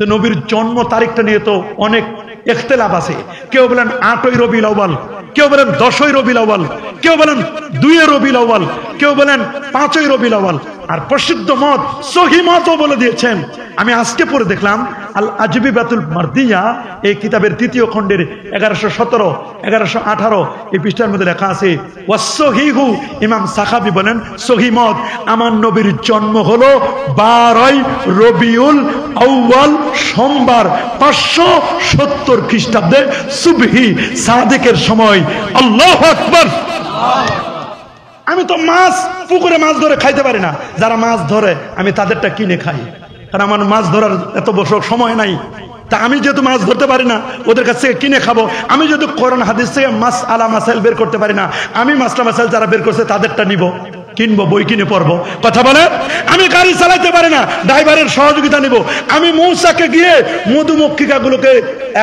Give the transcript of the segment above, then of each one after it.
তো নবীর জন্ম তারিখটা নিয়ে তো অনেক ইখতিলাফ আছে। কেউ বলেন 8ই রবিউল আউয়াল, কেউ বলেন 10ই রবিউল আউয়াল, কেউ বলেন 2 রবিউল আউয়াল, কেউ বলেন 5ই রবিউল আউয়াল। আর প্রসিদ্ধ মত, সহিহ মতও বলে দিয়েছেন। আমি আজকে পড়ে দেখলাম আল আজবিবাতুল মারদিয়া এই কিতাবের 3য় খণ্ডের 1117, 1118 এই পৃষ্ঠার মধ্যে লেখা আছে ওয়াসসহিহু, ইমাম সাখাবী বলেন সহিহ মত, আমার নবীর জন্ম হলো 12ই রবিউল আউয়াল সোমবার 570 খ্রিস্টাব্দে সুবহি সাদিকের সময়। আল্লাহু আকবার। আমি তো মাছ পুকুরে মাছ ধরে খাইতে পারি না, যারা মাছ ধরে আমি তাদেরটা কিনে খাই, কারণ আমার মাছ ধরার এত বছর সময় নাই। তা আমি যেহেতু মাছ ধরতে পারি না, ওদের কাছ থেকে কিনে খাবো। আমি যদি কোরআন হাদিস থেকে মাস আলা মাসাইল বের করতে পারি না, আমি মাসলা মাসাইল যারা বের করছে তাদেরটা নিব, কিনবো, বই কিনে পড়বো। কথা বলে, আমি গাড়ি চালাইতে পারি না, ড্রাইভারের সহযোগিতা নিব। আমি মৌচাকে গিয়ে মধুমক্ষিকাগুলোকে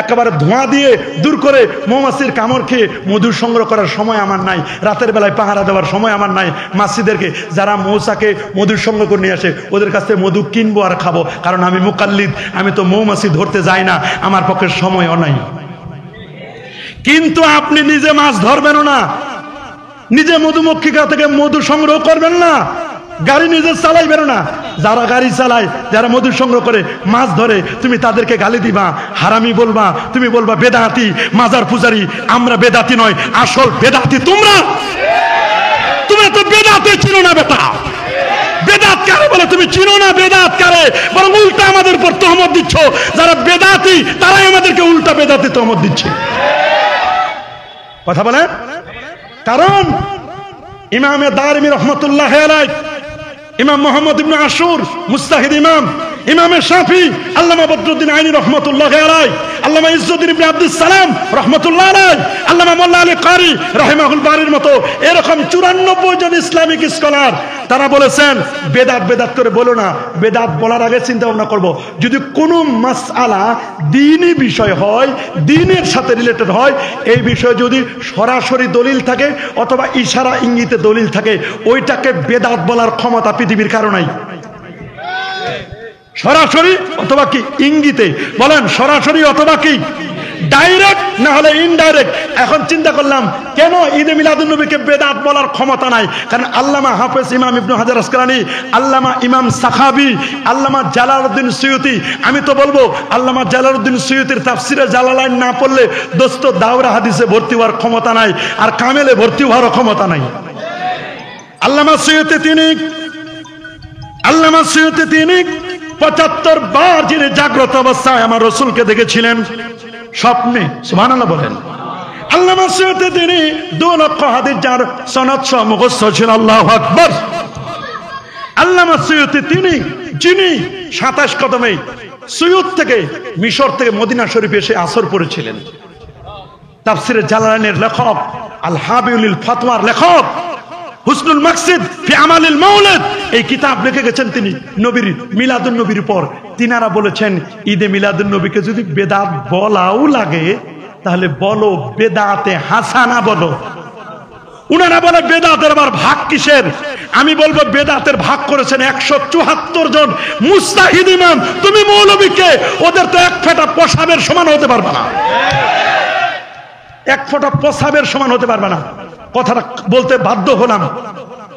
একেবারে ধোঁয়া দিয়ে দূর করে মৌমাছির কামড় খেয়ে মধু সংগ্রহ করার সময় আমার নাই, রাতের বেলায় পাহারা দেওয়ার সময় আমার নাই। মাছিদেরকে যারা মৌচাকে মধু সংগ্রহ করে নিয়ে আসে ওদের কাছ থেকে মধু কিনবো আর খাবো, কারণ আমি মুকাল্লিদ, আমি তো মৌমাছি ধরতে যাই না, আমার পক্ষে সময়ও নাই। কিন্তু আপনি নিজে মাছ ধরবেনও না, নিজে মধুমক্ষিকা থেকে মধু সংগ্রহ করবেন না, গাড়ি নিজে চালাইবেন না। যারা গাড়ি চালায়, যারা মধু সংগ্রহ করে মাছ ধরে, তুমি তাদেরকে গালি দিবা, হারামি বলবা, তুমি বলবা বেদাতি, মাজার পূজারি। আমরা বেদাতি নয়, আসল বেদাতি তোমরা। তুমি তো বেদাতে চিনো না বেটা। বেদাত কারে বলে তুমি চিনো না, বেদাত কারে, বরং উল্টা আমাদের উপর তহমত দিচ্ছ। যারা বেদাতি তারাই আমাদেরকে উল্টা বেদাতি তহমত দিচ্ছে। কথা বলে, কারণ ইমামে দারিমি রহমতুল্লাহ আলাইহি, ইমাম মুহাম্মদ ইবনে আশুর মুস্তাহিদ ইমাম, ইমামে শাফি, আল্লামা বদরুদ্দিন আইনি রহমতুল্লাহ আলাইহি, আল্লামা ইজ্জুদ্দিন ইবনে আব্দুস সালাম রহমতুল্লাহ আলাইহি, আল্লামা মোল্লা আলী কারি রাহিমাহুল বারির মতো এরকম 94 জন ইসলামিক স্কলার তারা বলেছেন বেদাত বেদাত করে বলো না, বেদাত বলার আগে চিন্তা ভাবনা করব। যদি কোনো মাসআলা দ্বীনি বিষয় হয়, দ্বীনের সাথে রিলেটেড হয়, এই বিষয়ে যদি সরাসরি দলিল থাকে অথবা ইশারা ইঙ্গিতে দলিল থাকে, ওইটাকে বেদাত বলার ক্ষমতা পৃথিবীর কারো নাই। সরাসরি অথবা কি ইঙ্গিতে, বলেন সরাসরি অথবা কি ডাইরেক্ট, না হলে ইনডাইরেক্ট। এখন চিন্তা করলাম কেন ঈদে মিলাদুন নবীকে বেদাত বলার ক্ষমতা নাই? কারণ আল্লামা হাফেজ ইমাম ইবনে হাজার আসকালানী, আল্লামা ইমাম সাখাবী, আল্লামা জালালউদ্দিন সুয়ুতী, আমি তো বলবো আল্লামা জালালউদ্দিন সুয়ুতীর তাফসিরে জালালাইন না পড়লে দোস্ত দাওরা হাদিসে ভর্তি হওয়ার ক্ষমতা নাই, আর কামেলে ভর্তি হওয়ার ক্ষমতা নাই। আল্লামা সুয়ুতী তিনি 75 বার যিনি জাগ্রত অবস্থায় আমার রাসূলকে দেখেছিলেন স্বপ্নে। সুবহানাল্লাহ বলেন। আল্লামা সুয়ুতী তিনি 2 লক্ষ হাদিস যার সনদ সহ মুখস্থ ছিল। আল্লাহু আকবার। আল্লামা সুয়ুতী তিনি যিনি 27 কদমে সুয়ুত থেকে মিশর থেকে মদিনা শরীফে এসে আসর পড়েছিলেন। তাফসিরে জালালাইনের লেখক, আল হাবিউল ফাতওয়ার লেখক, হুসনুল মাকসিদ ফি আমালিল মাউলিদ এই কিতাব লিখে গেছেন তিনি নবীর মিলাদুন নবীর উপর। তিনারা বলেছেন ঈদে মিলাদুন নবীকে যদি বেদাত বলাও লাগে তাহলে বলো বেদাতে হাসানা বলো। উনারা বলে বেদাতের আবার ভাগ কিসের? আমি বলবো বেদাতের ভাগ করেছেন 174 জন মুস্তাহিদ ইমাম। তুমি মৌলবীকে, ওদের তো এক ফোঁটা পেশাবের সমান হতে পারবে না, এক ফোঁটা পেশাবের সমান হতে পারবে না। কথাটা বলতে বাধ্য হলাম।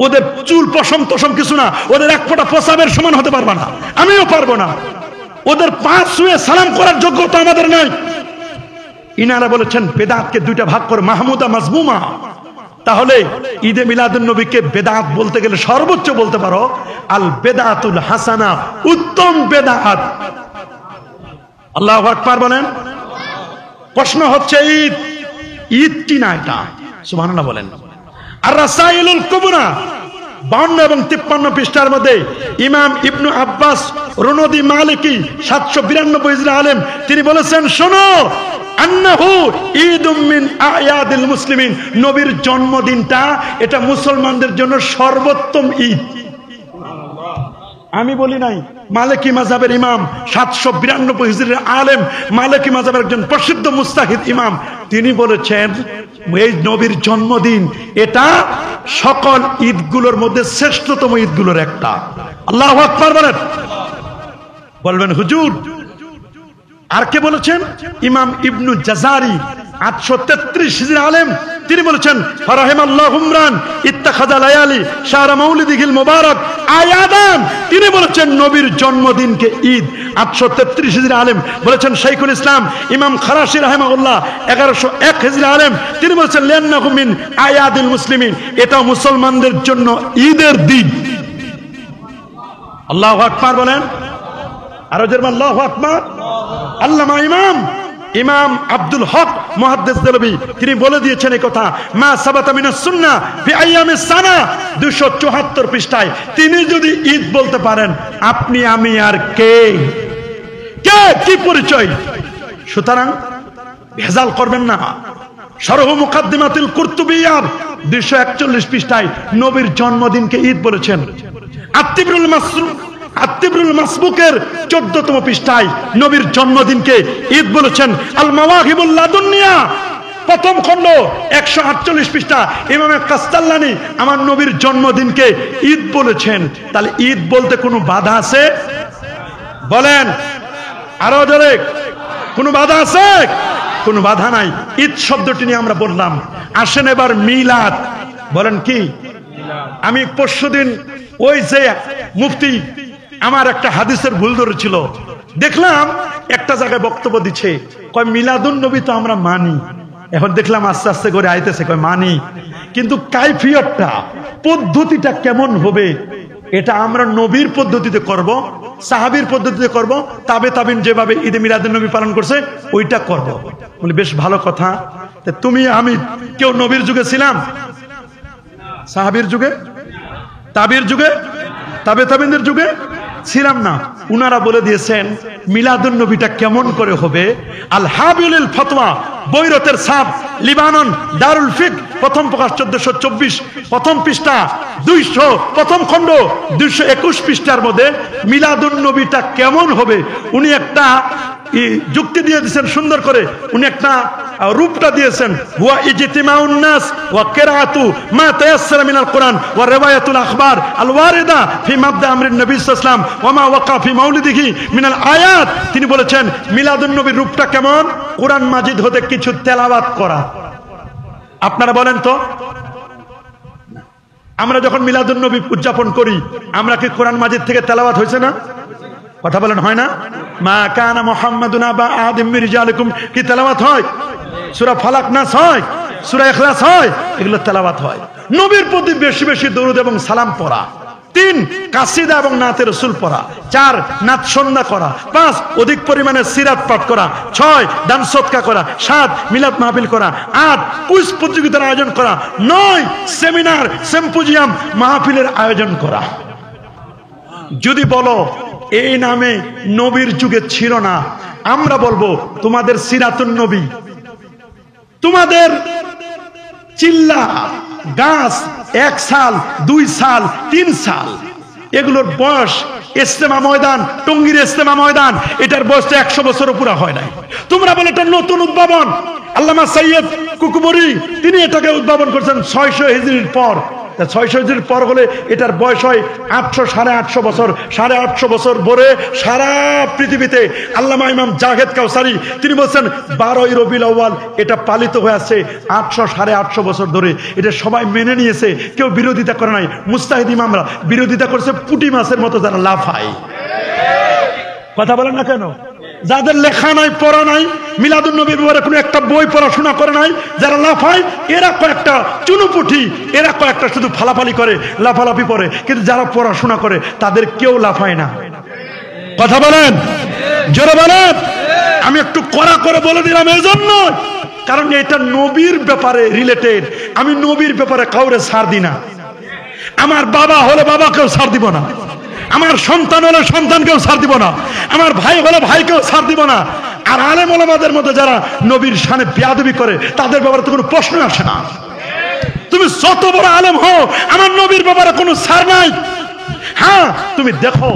ওদের চুল পশম তসম কিছু না, ওদের এক ফোঁটা পেশাবের সমান হতে পারবে না, আমিও পারবো না। ওদের পা ছুঁয়ে সালাম করার যোগ্যতা আমাদের নাই। ইনারা বলেছেন বেদাতকে 2টা ভাগ করে, মাহমুদা মাজমুমা। তাহলে ঈদে মিলাদুন নবীকে বেদাত বলতে গেলে সর্বোচ্চ বলতে পারো আল বেদাতুল হাসানা, উত্তম বেদাত। আল্লাহু আকবার বলেন। প্রশ্ন হচ্ছে ঈদ কি না এটা? সুবহানাল্লাহ বলেন। আর রাসাইলুল কুবরা 52 এবং 53 পৃষ্ঠার মধ্যে ইমাম ইবনু আব্বাস রুনদি মালিকি 792 হিজরি আলেম তিনি বলেছেন, শোনো, আন্নাহু ঈদুম মিন আয়াদিল মুসলিমিন, নবীর জন্মদিনটা এটা মুসলমানদের জন্য সর্বোত্তম ঈদ। আমি বলি নাই, মালিকি মাযহাবের ইমাম 792 হিজরির আলেম, মালিকি মাযহাবের একজন প্রসিদ্ধ মুস্তাহিদ ইমাম, তিনি বলেছেন এই নবীর জন্মদিন এটা সকল ঈদগুলোর মধ্যে শ্রেষ্ঠতম ঈদগুলোর একটা। আল্লাহু আকবার বলেন। বলবেন হুজুর আর কে বলেছেন? ইমাম ইবনু জাজারি 833 হিজরি আলেম, তিনি বলেছেন রাহিমাল্লাহু উমরান ইত্তাখাযা লায়ালি শাহরা মাউলিদিহিল মুবারাক আয়াদান। তিনি বলেছেন নবীর জন্মদিনকে ঈদ। 833 হিজরি আলেম বলেছেন শাইখুল ইসলাম ইমাম খারাশি রাহিমাহুল্লাহ 1101 হিজরি আলেম, তিনি বলেছেন লিআন্নাহু মিন আয়াদিল মুসলিমিন, এটা মুসলমানদের জন্য ঈদের দিন। আল্লাহু আকবার বলেন, আরো জোরে আল্লাহু আকবার। আল্লামা ইমাম আব্দুল হক মুহাদ্দিস দেলবি তিনি বলে দিয়েছেন এই কথা, মা সাবাতা মিনাস সুন্নাহ ফি আইয়ামিস সানা 274 পৃষ্ঠায়। তিনি যদি ঈদ বলতে পারেন, আপনি আমি আর কে কি পরিচয়? সুতরাং ভেজাল করবেন না। শরহ মুকাদ্দিমাতুল কুরতুবিয়ার 241 পৃষ্ঠায় নবীর জন্মদিনকে ঈদ বলেছেন। আত্তিবরুল মাসবুকের 14তম পৃষ্ঠায় নবীর জন্মদিনকে ঈদ বলেছেন। আল মাওয়াহিবুল লাদুনিয়া প্রথম খণ্ড 148 পৃষ্ঠা ইমাম কাস্তাল্লানি আমার নবীর জন্মদিনকে ঈদ বলেছেন। তাহলে ঈদ বলতে কোনো বাধা আছে? বলেন আরো জোরে, কোনো বাধা আছে? কোনো বাধা নাই। ঈদ শব্দটি নিয়ে আমরা বললাম। আসেন এবার মিলাদ। বলেন কি? আমি পরশুদিন ওই যে মুফতি আমার একটা হাদিসের ভুল ধরেছিল, দেখলাম একটা জায়গায় বক্তব্য দিচ্ছে, কয় মিলাদুন নবী তো আমরা মানি। এখন দেখলাম আস্তে আস্তে করে আইতেছে, কয় মানি, কিন্তু কাইফিয়তটা পদ্ধতিটা কেমন হবে এটা আমরা নবীর পদ্ধতিতে করব, সাহাবীর পদ্ধতিতে করব, তাবিন যেভাবে ঈদে মিলাদুন নবী পালন করছে ওইটা করব। বলি বেশ ভালো কথা। তুমি আমি কেউ নবীর যুগে ছিলাম? সাহাবীর যুগে, তাবির যুগে, তাবিনদের যুগে ছিলাম না। উনারা বলে দিয়েছেন মিলাদুন নবীটা কেমন করে হবে। আল হাবিলুল ফতোয়া বৈরতের সাপ লিবানন দারুল ফিক প্রথম প্রকাশ 1424 প্রথম পৃষ্ঠা 200 প্রথম খণ্ড 221 পৃষ্ঠার মধ্যে মিলাদুন নবীটা কেমন হবে উনি একটা যুক্তি দিয়ে দিয়েছেন সুন্দর করে। উনি একটা রূপটা দিয়েছেন, হুয়া ইজতিমাউন নাস ওয়া কিরাআতু মা তায়াসসারা মিনাল কুরআন ওয়া রিওয়ায়াতুল আখবার আল ওয়ারিদা ফি মাবদা আমরিন নবী সাল্লাল্লাহু আলাইহি ওয়াসাল্লাম ওয়া মা ওয়াকা ফি মাউলিদিহি মিনাল আয়াত। তিনি বলেছেন মিলাদুন নবীর রূপটা কেমন? কুরআন মাজিদ হতে কিছু তেলাওয়াত করা। আপনারা বলেন তো, আমরা যখন মিলাদুন নবী উদযাপন করি আমরা কি কোরআন মাজিদ থেকে তেলাওয়াত হয়েছে না? কথা বলেন হয় না? মা কানা মুহাম্মাদুন আবা আহাদিম মির রিজালিকুম কি তেলাওয়াত হয়? সূরা ফালাক নাস হয়, সূরা ইখলাস হয়, এগুলো তেলাওয়াত হয়। নবীর প্রতি বেশি বেশি দরুদ এবং সালাম পড়া। 3 কাসিদা এবং নাতে রাসূল পড়া। 4 নাত সন্ধ্যা করা। 5 অধিক পরিমাণে সিরাত পাঠ করা। 6 দান সদকা করা। 7 মিলাদ মাহফিল করা। 8 কুইজ প্রতিযোগিতার আয়োজন করা। 9 সেমিনার সিম্পোজিয়াম মাহফিলের আয়োজন করা। যদি বলো এই নামে নবীর যুগে ছিল না, আমরা বলবো তোমাদের সিরাতুন নবী, তোমাদের চিল্লা গাছ 1 সাল 2 সাল 3 সাল এগুলোর বয়স, ইস্তেমা ময়দান টঙ্গীর ইস্তেমা ময়দান এটার বয়সটা 100 বছরও পুরা হয় নাই। তোমরা বলে এটা নতুন উদ্ভাবন। আল্লামা সৈয়দ কুকুবরি তিনি এটাকে উদ্ভাবন করেছেন 600 হিজরির পর। 600 হিজরির পর হলে এটার বয়স হয় 800 850 বছর। 850 বছর ভরে সারা পৃথিবীতে আল্লামা ইমাম জাহেদ কাউসারি তিনি বলছেন 12ই রবিউল আউয়াল এটা পালিত হয়ে আসছে 800 850 বছর ধরে। এটা সবাই মেনে নিয়েছে, কেউ বিরোধিতা করে নাই। মুস্তাহিদ ইমামরা বিরোধিতা করছে পুঁটি মাছের মতো যারা লাফায়। কথা বলেন না কেন? যাদের লেখা নাই পড়া নাই, মিলাদুন নবীর ব্যাপারে কোনো একটা বই পড়াশোনা করে নাই, যারা লাফায় এরা কয়েকটা চুনুপুঠি, এরা কয়েকটা শুধু ফালাফালি করে লাফালাফি করে, কিন্তু যারা পড়াশোনা করে তাদের কেউ লাফায় না। কথা বলেন, জোরে বলেন। আমি একটু কড়া করে বলে দিলাম এই জন্য, কারণ এটা নবীর ব্যাপারে রিলেটেড। আমি নবীর ব্যাপারে কাউরে ছাড় দিই না। আমার বাবা হলে বাবাকেও ছাড় দিব না, আমার সন্তান হলে সন্তানকেও ছাড় দিব না, আমার ভাই হলে ভাইকেও ছাড় দিব না। আর আলেম ওলামাদের মধ্যে যারা নবীর শানে বেয়াদবি করে তাদের ব্যাপারে তো কোনো প্রশ্ন আসে না। তুমি যত বড় আলেম হও, আমার নবীর ব্যাপারে কোনো ছাড় নাই। হ্যাঁ, তুমি দেখো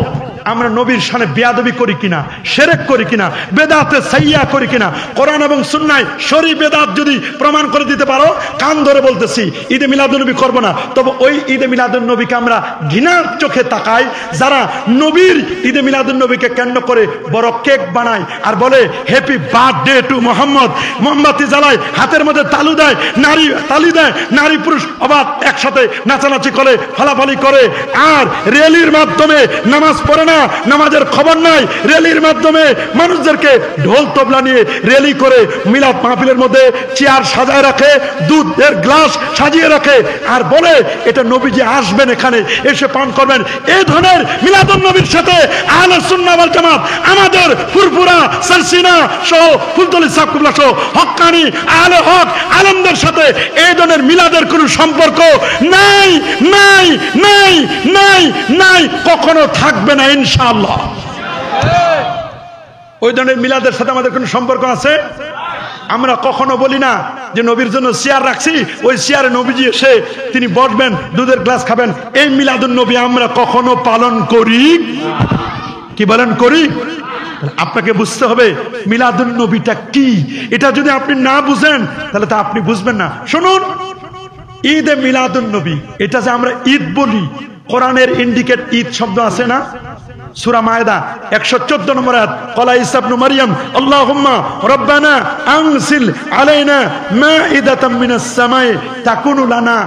আমরা নবীর শানে বেয়াদবি করি কিনা, শিরক করি কিনা, বেদাতে সাইয়্যা করি কিনা। কোরআন এবং সুন্নাহয় শরী বেদাত যদি প্রমাণ করে দিতে পারো, কান ধরে বলতেছি ঈদে মিলাদুন্নবী করব না। তবে ওই ঈদে মিলাদুন্নবীকে আমরা ঘৃণার চোখে তাকাই যারা নবীর ঈদে মিলাদুন্নবীকে কেন্দ্র করে বড় কেক বানায় আর বলে হ্যাপি বার্থডে টু মোহাম্মদ, মোমবাতি জ্বালায়, হাতের মধ্যে তালু দেয়, নারী তালি দেয়, নারী পুরুষ অবাধ একসাথে নাচানাচি করে, ফালাফালি করে, আর র্যালির মাধ্যমে নামাজ পড়ে না, নামাজের খবর নাই, র্যালির মাধ্যমে মানুষদেরকে ঢোল তবলা নিয়ে র্যালি করে মিলাদ মাহফিলের মধ্যে চেয়ার সাজায় রাখে, দুধের গ্লাস সাজিয়ে রাখে আর বলে এটা নবীজি আসবেন, এখানে এসে পান করবেন। এই ধরনের মিলাদুন্নবীর সাথে আহলে সুন্নাহ ওয়াল জামাত আমাদের ফুরফুরা সারসিনা সহ ফুলতলি সাবকুবলা সহ হক্কানি আহলে হক আলেমদের সাথে এই ধরনের মিলাদের কোনো সম্পর্ক নাই, নাই, নাই, নাই, নাই, কখনো থাকবে না ইনশাআল্লাহ। ওই ধরনের মিলাদের সাথে আমাদের কোনো সম্পর্ক আছে? আমরা কখনো বলি না যে নবীর জন্য চেয়ার রাখছি, ওই চেয়ারে নবীজি এসে তিনি বসবেন, দুধের গ্লাস খাবেন। এই মিলাদুন্নবী আমরা কখনো পালন করি কি বলেন? করি। আপনাকে বুঝতে হবে মিলাদুন্নবীটা কি। এটা যদি আপনি না বুঝেন তাহলে তা আপনি বুঝবেন না। শুনুন, ঈদে মিলাদুন্নবী এটা যে আমরা ঈদ বলি, কোরআনের ইন্ডিকেট ঈদ শব্দ আছে না? সূরা মায়েদা 114 নম্বর আয়াত, ক্বালা ঈসা ইবনে মারইয়াম আল্লাহুম্মা রাব্বানা আনজিল আলাইনা মাইদাতাম মিনাস সামাই তাকুনু লানা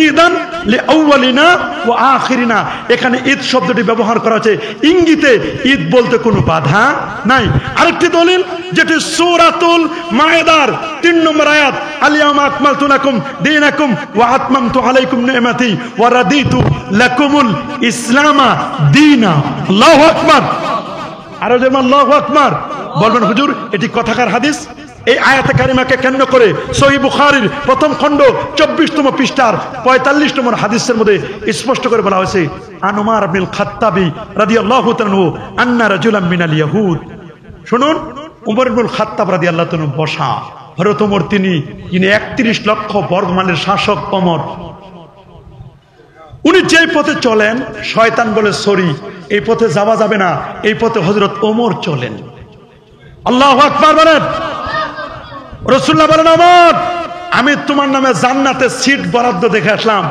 ঈদান লিআউয়ালিনা ওয়া আখিরিনা। এখানে ঈদ শব্দটি ব্যবহার করা হয়েছে ইঙ্গিতে, ঈদ বলতে কোনো বাধা নাই। আরেকটি দলিল যেটি সূরাতুল মায়েদার 3 নম্বর আয়াত, আল-ইয়াওমা আকমালতু লাকুম দীনাকুম ওয়া আতমামতু আলাইকুম নি'মাতি ওয়া রাদিতু লাকুমুল ইসলামা দীনা। আল্লাহু আকবার। আর যেমন আল্লাহু আকবার বলবেন হুজুর এটি কথাকার হাদিস। এই আয়াতে কারিমাকে কেন্দ্র করে সহিহ বুখারীর প্রথম খণ্ড 24তম পৃষ্ঠার 45 নম্বর হাদিসের মধ্যে স্পষ্ট করে বলা হয়েছে, আন উমর ইবনুল খাত্তাবী রাদিয়াল্লাহু তাআলা আনহু আন্না রাজুলাম মিনাল ইয়াহুদ। শুনুন, উমর ইবনুল খাত্তাব রাদিয়াল্লাহু তাআলা বসা, হযরত ওমর যিনি 31 লক্ষ বর্গমাইলের শাসক ওমর, উনি যেই পথে চলেন শয়তান বলে সরি, এই পথে যাওয়া যাবে না, এই পথে হযরত ওমর চলেন। আল্লাহু আকবার বলেন। রাসূলুল্লাহ বলেন, ওমর আমি তোমার নামে জান্নাতে সিট বরাদ্দ দেখে আসলাম,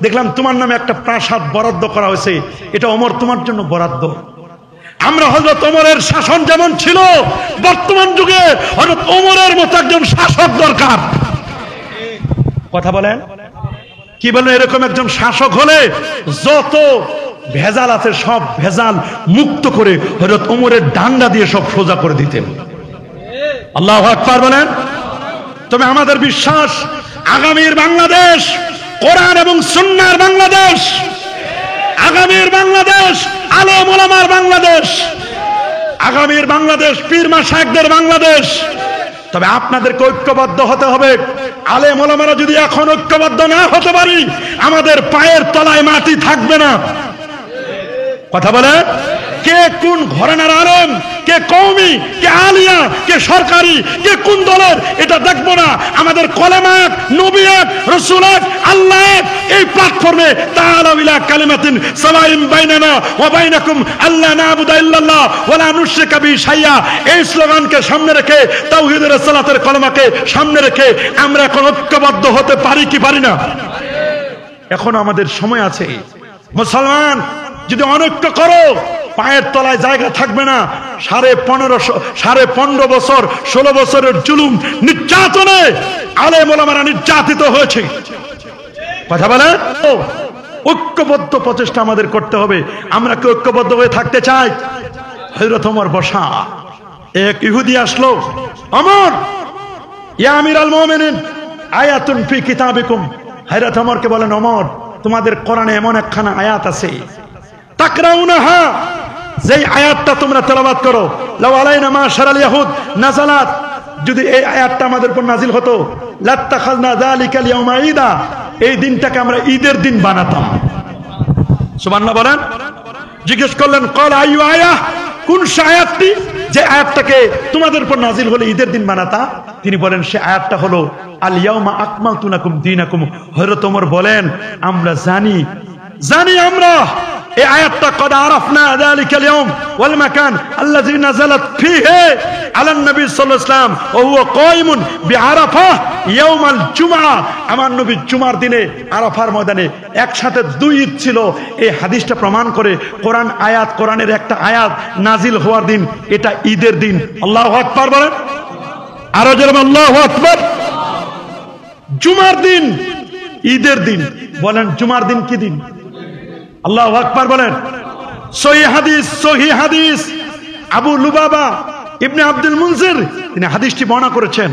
দেখলাম তোমার নামে একটা প্রাসাদ বরাদ্দ করা হয়েছে, এটা ওমর তোমার জন্য বরাদ্দ। আমরা হযরত ওমরের শাসন যেমন ছিল, বর্তমান যুগে হযরত ওমরের মতো একজন শাসক দরকার। কথা বলেন কি বলেন? এরকম একজন শাসক হলে যত ভেজাল আছে সব ভেজাল মুক্ত করে হযরত ওমরের ডান্ডা দিয়ে সব সোজা করে দিতেন। আল্লাহু আকবার বলেন। তবে আমাদের বিশ্বাস আগামীর বাংলাদেশ কোরআন এবং সুন্নাহর বাংলাদেশ, আগামীর বাংলাদেশ আলেম ওলামার বাংলাদেশ, আগামীর বাংলাদেশ পীর মাশায়েখদের বাংলাদেশ। তবে আপনাদেরকে ঐক্যবদ্ধ হতে হবে। আলেম ওলামারা যদি এখন ঐক্যবদ্ধ না হতে পারি, আমাদের পায়ের তলায় মাটি থাকবে না। কথা বলে কে কোন ঘরানার আলেম, কে কওমি, কে আলিয়া, কে সরকারি, কে কোন দলের, এটা দেখবো না। আমাদের কলেমা এক, নবী এক, রাসূল এক, আল্লাহ এক। এই প্ল্যাটফর্মে তাআলাউ ইলা কালিমাতিন সাওয়াইন বাইনানা ওয়া বাইনাকুম আল্লা না'বুদা ইল্লাল্লাহ ওয়া লা নুশরিকা বিহি শাইয়্যা, এই স্লোগানকে সামনে রেখে, তাওহীদের সালাতের কলেমাকে সামনে রেখে আমরা এখন ঐক্যবদ্ধ হতে পারি কি পারি না? এখন আমাদের সময় আছে। মুসলমান যদি অনৈক্য করো, পায়ের তলায় জায়গা থাকবে না। 15.5 বছর 16 বছরের জুলুম নির্যাতনে আলেম ওলামারা নির্যাতিত হয়েছে। কথা বলে ঐক্যবদ্ধ প্রচেষ্টা আমাদের করতে হবে। আমরা কি ঐক্যবদ্ধ হয়ে থাকতে চাই? হযরত ওমর বসা, এক ইহুদি আসলো, ওমর ইয়া আমিরাল মুমিনিন আয়াতুন ফি কিতাবিকুম। হযরত ওমরকে বলেন, ওমর তোমাদের কোরআনে এমন একখানা আয়াত আছে, তাকরাউনাহা, যেই আয়াতটা তোমরা তেলাওয়াত করো, লাউ আলাইনা মাশারাল ইয়াহুদ নাযালাত, যদি এই আয়াতটা আমাদের উপর নাজিল হতো, লাত্তাখাযনা যালিকাল ইয়াউমা ঈদা, এই দিনটাকে আমরা ঈদের দিন বানাতাম। সুবহানাল্লাহ বলেন। জিজ্ঞেস করলেন, ক্বালা আইয়ু আয়া, কোন আয়াতটি যে আয়াতটাকে তোমাদের উপর নাজিল হলে ঈদের দিন বানাতা? তিনি বলেন সে আয়াতটা হলো আল ইয়াউমা আকমালতু লাকুম দীনাকুম। হযরত ওমর বলেন আমরা জানি আমরা এই আয়াতটা কদ আরাফনা যালিকাল ইয়াউম ওয়াল মাকান আল্লাযী নাযালাত ফীহি আলান নবী সাল্লাল্লাহু আলাইহি ওয়াসাল্লাম ওয়া হুয়া কায়িমুন বিআরাফা ইয়াউমাল জুমআ। আমার নবী জুমার দিনে আরাফার ময়দানে একসাথে দুই ঈদ ছিল। এই হাদিসটা প্রমাণ করে কোরআন আয়াত, কোরআনের একটা আয়াত নাজিল হওয়ার দিন এটা ঈদের দিন। আল্লাহু আকবার বলেন, আরো জোরে আল্লাহু আকবার। জুমার দিন ঈদের দিন, বলেন জুমার দিন কি দিন? আল্লাহু আকবার বলেন। সহিহ হাদিস আবু লুবাবা ইবনে আব্দুল মুনজির তিনি হাদিসটি বর্ণনা করেছেন।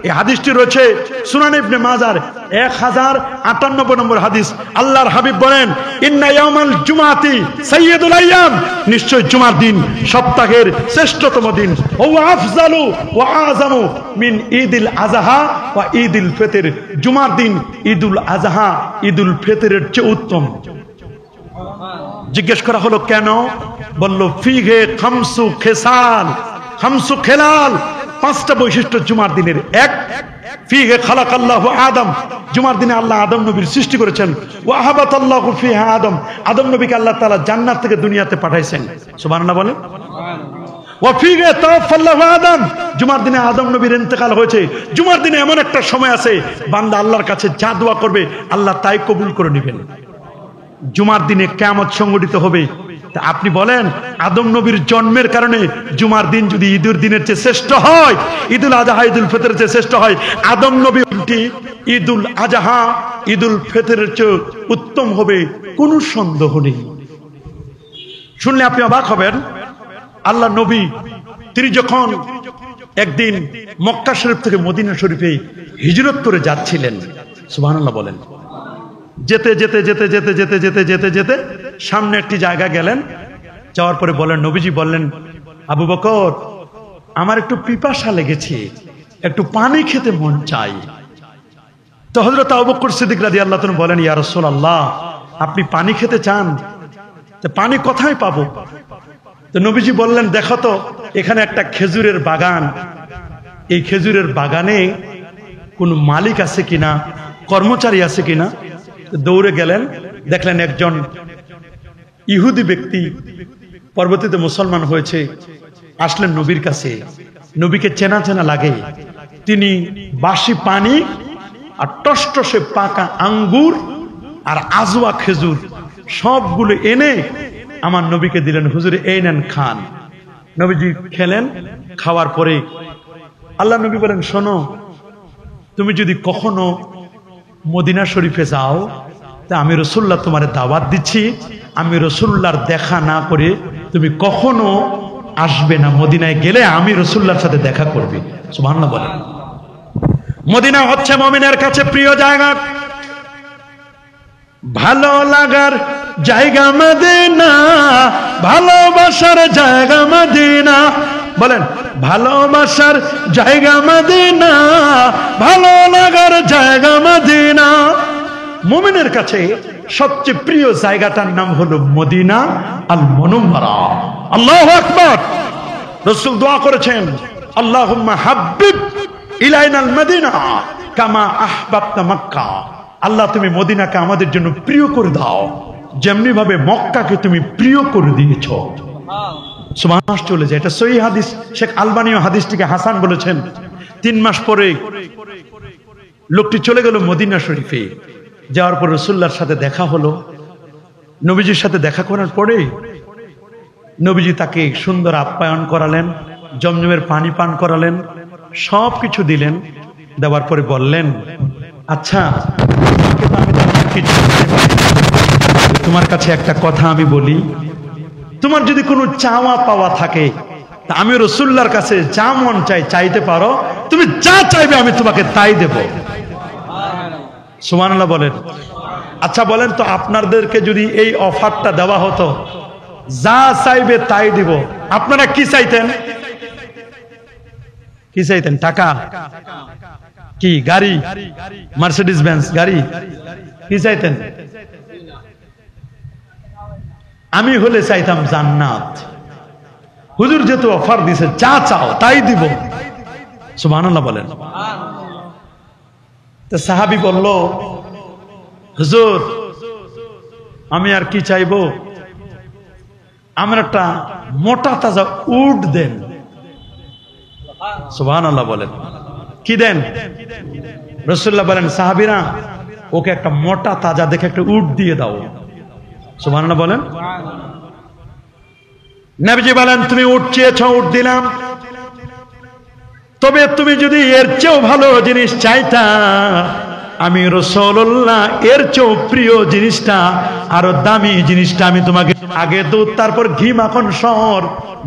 এই হাদিসটি রয়েছে সুনান ইবনে মাজার 1058 নম্বর হাদিস। আল্লাহর হাবিব বলেন, ইন্না ইয়াউমাল জুমাতি সাইয়্যিদুল আইয়াম, নিশ্চয় জুমার দিন সপ্তাহের শ্রেষ্ঠতম দিন। ওয়া আফজালু ওয়া আযামু মিন ঈদিল আযহা ওয়া ঈদিল ফিতর, জুমার দিন ঈদুল আযহা ঈদুল ফিতরের চেয়ে উত্তম। জিজ্ঞেস করা হলো কেন? বলল ফিহে খামসু খেসাল, খামসু খেলাল, পাঁচটা বৈশিষ্ট্য জুমার দিনের। এক, ফিহে খালাকাল্লাহু আদম, জুমার দিনে আল্লাহ আদম নবীর সৃষ্টি করেছেন। ওয়া হাবাতাল্লাহু ফিহা আদম, আদম নবীকে আল্লাহ তাআলা জান্নাত থেকে দুনিয়াতে পাঠাইছেন। সুবহানাল্লাহ বলেন। ওয়া ফিহে তাওয়াফাল্লাহু আদম, জুমার দিনে আদম নবীর ইন্তেকাল হয়েছে। জুমার দিনে এমন একটা সময় আছে বান্দা আল্লাহর কাছে যা দোয়া করবে আল্লাহ তাই কবুল করে নেবেন। জুমার দিনে কিয়ামত সংঘটিত হবে। তা আপনি বলেন আদম নবীর জন্মের কারণে জুমার দিন যদি ঈদের দিনের চেয়ে শ্রেষ্ঠ হয়, ঈদুল আযহা ঈদুল ফিতরের চেয়ে শ্রেষ্ঠ হয়, আদম নবীটি ঈদুল আযহা ঈদুল ফিতরের চেয়ে উত্তম হবে, কোনো সন্দেহ নেই। শুনলে আপনি অবাক হবেন। আল্লাহ নবী তিনি যখন একদিন মক্কা শরীফ থেকে মদিনা শরীফে হিজরত করে যাচ্ছিলেন, সুবহানাল্লাহ বলেন, যেতে যেতে যেতে যেতে যেতে যেতে যেতে যেতে সামনে একটি জায়গা গেলেন। যাওয়ার পরে বলেন, নবীজি বললেন, আবু বকর আমার একটু পিপাসা লেগেছে, একটু পানি খেতে মন চাই। তো হযরত আবু বকর সিদ্দিক রাদিয়াল্লাহু তাআলা বলেন, ইয়া রাসূলুল্লাহ আপনি পানি খেতে চান, তো পানি কোথায় পাবো? তো নবীজি বললেন, দেখো তো এখানে একটা খেজুরের বাগান, এই খেজুরের বাগানে কোন মালিক আছে কিনা, কর্মচারী আছে কিনা। দৌড়ে গেলেন, দেখলেন একজন ইহুদি ব্যক্তি পরবর্তীতে মুসলমান হয়েছে, আসলেন নবীর কাছে। নবীকে চেনা চেনা লাগে। তিনি বাসি পানি আর টসটসে পাকা আঙ্গুর আর আজওয়া খেজুর সবগুলো এনে আমার নবীকে দিলেন, হুজুর এই নেন খান। নবীজি খেলেন। খাওয়ার পরে আল্লাহ নবী বলেন, শোনো তুমি যদি কখনো মদিনা শরীফে যাও তা আমি রাসূলুল্লাহ তোমারে দাওয়াত দিচ্ছি, আমি রাসূলুল্লাহর দেখা না করে তুমি কখনো আসবে না। মদিনায় গেলে আমি রাসূলুল্লাহর সাথে দেখা করবে। সুবহানাল্লাহ বলেন। মদিনা হচ্ছে মুমিনের কাছে প্রিয় জায়গা, ভালো লাগার জায়গা মদিনা, ভালোবাসার জায়গা মদিনা। বলেন ভালোবাসার জায়গা মদিনা, ভালো লাগার জায়গা মদিনা। মুমিনের কাছে সবচেয়ে প্রিয় জায়গাটার নাম হলো মদিনা আল মুনাওয়ারা। আল্লাহু আকবার। রাসূল দোয়া করেছেন, আল্লাহুম্মা হাব্বিব ইলাইনাল মদিনা কামা আহবাবতা মক্কা। আল্লাহ তুমি মদিনাকে আমাদের জন্য প্রিয় করে দাও, যেমনি ভাবে মক্কাকে তুমি প্রিয় করে দিয়েছো। সুবহানাল্লাহ চলে যায়। এটা সহিহ হাদিস। শেখ আলবানীও হাদিসটিকে হাসান বলেছেন। 3 মাস পরে লোকটি চলে গেল মদিনা শরীফে। যাওয়ার পর রাসূলুল্লাহর সাথে দেখা হলো। নবীজির সাথে দেখা করার পরে নবীজি তাকে সুন্দর আপ্যায়ন করালেন, জমজমের পানি পান করালেন, সব কিছু দিলেন। দেওয়ার পরে বললেন, আচ্ছা তোমার কাছে একটা কথা আমি বলি, তোমার যদি কোনো চাওয়া পাওয়া থাকে তা আমি রাসূলুল্লাহর কাছে যা মন চাই চাইতে পারো, তুমি যা চাইবে আমি তোমাকে তাই দেব। সুবহানাল্লাহ বলেন। আচ্ছা বলেন তো আপনাদেরকে যদি এই অফারটা দেওয়া হতো, যা চাইবে তাই দিব, আপনারা কি চাইতেন? কি চাইতেন? টাকা? কি গাড়ি? মার্সিডিজ বেঞ্জ গাড়ি? কি চাইতেন? আমি হলে চাইতাম জান্নাত। হুজুর যেহেতু অফার দিছে, যা চাও তাই দিব। সুবহানাল্লাহ বলেন। তো সাহাবী বলল, হুজুর আমি আর কি চাইবো, আমার একটা মোটা তাজা উট দেন। সুবহানাল্লাহ বলেন, কি দেন? রাসূলুল্লাহ বলেন, সাহাবীরা ওকে একটা মোটা তাজা দেখে একটা উট দিয়ে দাও। সুবহানাল্লাহ বলেন। নবীজি বলেন, তুমি উট চেয়েছো, উট দিলাম, তবে তুমি যদি এর চেয়েও ভালো জিনিস চাইতা, আমি রাসূলুল্লাহ এর চেয়েও প্রিয় জিনিসটা, আরো দামি জিনিসটা আমি তোমাকে, আগে দুধ তারপর ঘি মাখন শহর।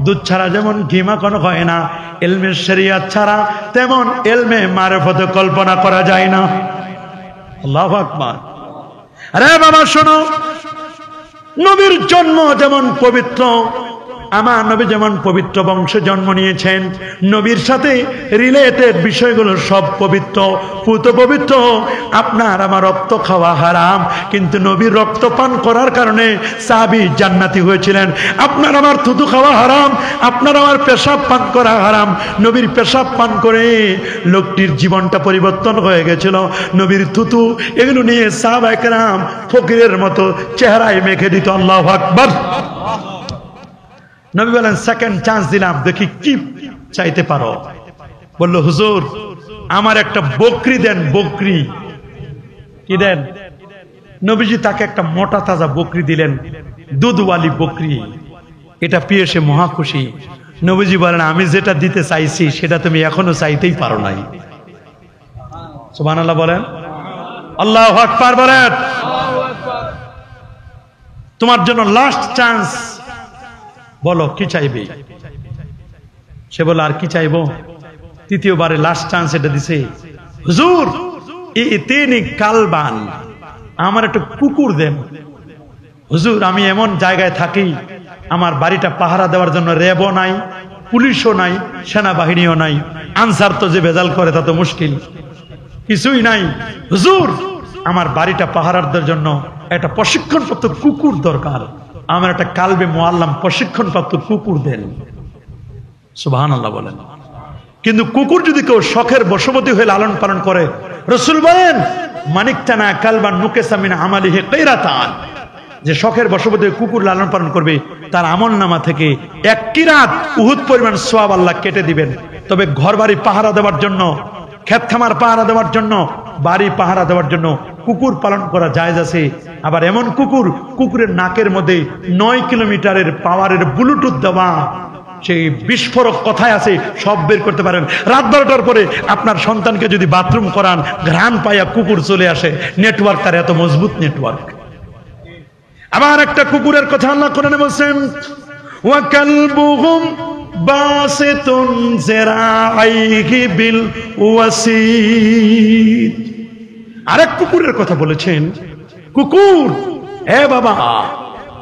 দুধ ছাড়া যেমন ঘি মাখন হয় না, ইলমে শরিয়ত ছাড়া তেমন ইলমে মারিফত কল্পনা করা যায় না। আল্লাহু আকবার। আরে বাবা শোনো, নবীর জন্ম যেমন পবিত্র, আমার নবী যেমন পবিত্র বংশে জন্ম নিয়েছেন, নবীর সাথে রিলেটেড বিষয়গুলো সব পবিত্র, পুত পবিত্র। আপনার আমার রক্ত খাওয়া হারাম, কিন্তু নবীর রক্ত পান করার কারণে সাহাবী জান্নাতি হয়েছিলেন। আপনার আমার থুতু খাওয়া হারাম, আপনার আমার পেশাব পান করা হারাম। নবীর পেশাব পান করে লোকটির জীবনটা পরিবর্তন হয়ে গেছিল। নবীর থুতু এগুলো নিয়ে সাহাবায়ে কেরাম ফকিরের মতো চেহারায় মেখে দিত। আল্লাহু আকবার। নবী বলেন, সেকেন্ড চান্স দিলাম, দেখি কি চাইতে পারো। বলল, হুজুর আমার একটা বকরি দেন। বকরি কি দেন? নবীজি তাকে একটা মোটা তাজা বকরি দিলেন, দুধওয়ালি বকরি। এটা পেয়ে সে মহা খুশি। নবীজি বলেন, আমি যেটা দিতে চাইছি সেটা তুমি এখনো চাইতেই পারো নাই। সুবহানাল্লাহ বলেন, আল্লাহু আকবার বলেন। তোমার জন্য লাস্ট চান্স, বলো কি চাইবে? সে বলে, আর কি চাইবো? তৃতীয়বারে লাস্ট চান্স এটা দিছে, হুজুর ইতিনি কালবান, আমার একটা কুকুর দেন। হুজুর আমি এমন জায়গায় থাকি, আমার বাড়িটা পাহারা দেওয়ার জন্য র্যাবও নাই, পুলিশও নাই, সেনাবাহিনীও নাই। আনসার তো যে ভেজাল করে তা তো মুশকিল, কিছুই নাই। হুজুর আমার বাড়িটা পাহারার জন্য একটা প্রশিক্ষণপ্রাপ্ত কুকুর দরকার, আমার একটা কালবে মুআল্লাম প্রশিক্ষণপ্রাপ্ত কুকুর দেন। সুবহানাল্লাহ বলেন। কিন্তু কুকুর যদি কেউ শখের বশবর্তী হয়ে লালন পালন করে, রাসূল বলেন, মানিকতানা কালবান নুকেসা মিন আমালিহি কিরাতান, যে শখের বশবর্তী কুকুর লালন পালন করবে তার আমলনামা থেকে 1 কিরাত উহুদ পরিমাণ সওয়াব আল্লাহ কেটে দিবেন। তবে ঘরবাড়ি পাহারা দেওয়ার জন্য, ক্ষেত খামার পাহারা দেওয়ার জন্য, বাড়ি পাহারা দেওয়ার জন্য কুকুর পালন করা জায়েজ আছে। আবার এমন কুকুর, কুকুরের নাকের মধ্যে 9 কিলোমিটারের পাওয়ারের ব্লুটুথ দেওয়া, সেই বিস্ফোরক কথায় আছে, সব বের করতে পারেন। রাত 12টার পরে আপনার সন্তানকে যদি বাথরুম করান, ঘ্রাণ পাইয়া কুকুর চলে আসে। নেটওয়ার্ক তার এত মজবুত নেটওয়ার্ক। আবার একটা কুকুরের কথা আল্লাহ কোরআনে বলেন, ওয়া কালবুহুম বাসিতুন যিরাইহি বিল ওয়াসিদ। আরেক কুকুরের কথা বলেছেন, কুকুর এ বাবা,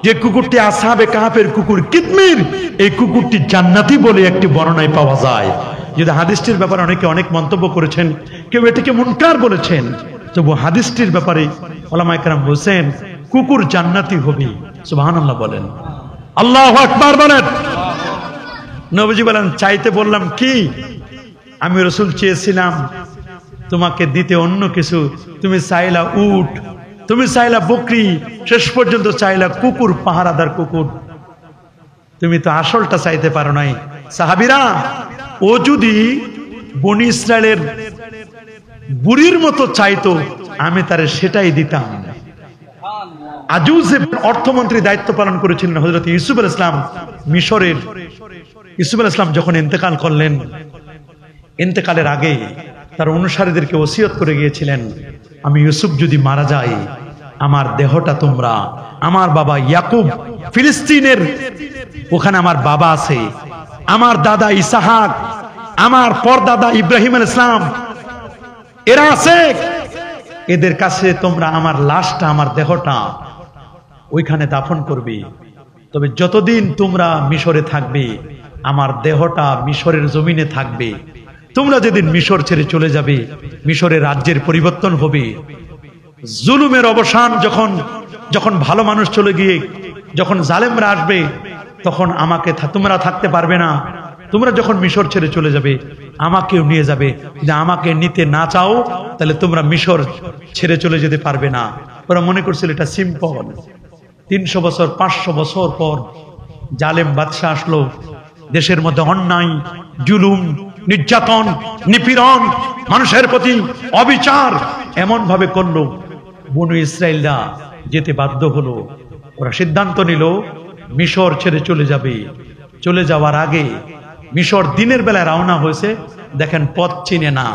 যে কুকুরটি আসহাবে কাহাফের কুকুর কিতমির, এই কুকুরটি জান্নাতি বলে একটি বর্ণনায় পাওয়া যায়। যদি হাদিসটির ব্যাপারে অনেকে অনেক মন্তব্য করেছেন, কেউ এটাকে মুনকার বলেছেন, তবু হাদিসটির ব্যাপারে উলামায়ে কেরাম বলেছেন কুকুর জান্নাতি হবে। সুবহানাল্লাহ বলেন, আল্লাহু আকবার বলেন। নবীজি বলেন, চাইতে বললাম কি? আমি রাসূল চেয়েছিলাম তোমাকে দিতে অন্য কিছু, তুমি চাইলা উট, তুমি চাইলা বকরি, শেষ পর্যন্ত চাইলা কুকুর, পাহারাদার কুকুর। তুমি তো আসলটা চাইতে পারো নাই। সাহাবীরা, ও যদি বনি ইসরায়েলের বুড়ির মতো চাইতো, আমি তারে সেটাই দিতাম। আজুজে অর্থমন্ত্রী দায়িত্ব পালন করেছিলেন হযরত ইউসুফ আলাইহিস সালাম মিশরের। ইউসুফ আলাইহিস সালাম যখন ইন্তেকাল করলেন, ইন্তেকালের আগে তার অনুসারীদেরকে ওসিয়ত করে গিয়েছিলেন, আমি ইউসুফ যদি মারা যাই, আমার দেহটা তোমরা, আমার বাবা ইয়াকুব ফিলিস্তিনের ওখানে আমার বাবা আছে, আমার দাদা ইসহাক, আমার পরদাদা ইব্রাহিম আলাইহিস সালাম এরা আছে, এদের কাছে তোমরা আমার লাশটা, আমার দেহটা ওইখানে দাফন করবে। তবে যতদিন তোমরা মিশরে থাকবে, আমার দেহটা মিশরের জমিনে থাকবে। তোমরা যেদিন মিশর ছেড়ে চলে যাবে, মিশরের রাজ্যের পরিবর্তন হবে, জুলুমের অবসান, যখন ভালো মানুষ চলে গিয়ে যখন জালেমরা আসবে, তখন আমাকে তোমরা থাকতে পারবে না। তোমরা যখন মিশর ছেড়ে চলে যাবে, আমাকেও নিয়ে যাবে। যদি আমাকে নিতে না চাও, তাহলে তোমরা মিশর ছেড়ে চলে যেতে পারবে না। ওরা মনে করছিল এটা সিম্পল। 300 বছর 500 বছর পর জালেম বাদশা আসলো, দেশের মধ্যে অন্যায়, জুলুম, নির্যাতন, নিপীড়ন, মানুষের প্রতি অবিচার এমন ভাবে করলো, বনু ইসরাইলরা যেতে বাধ্য হলো। ওরা সিদ্ধান্ত নিল মিশর ছেড়ে চলে যাবে। চলে যাওয়ার আগে মিশর দিনের বেলায় রওনা হয়েছে, দেখেন পথ চিনে না,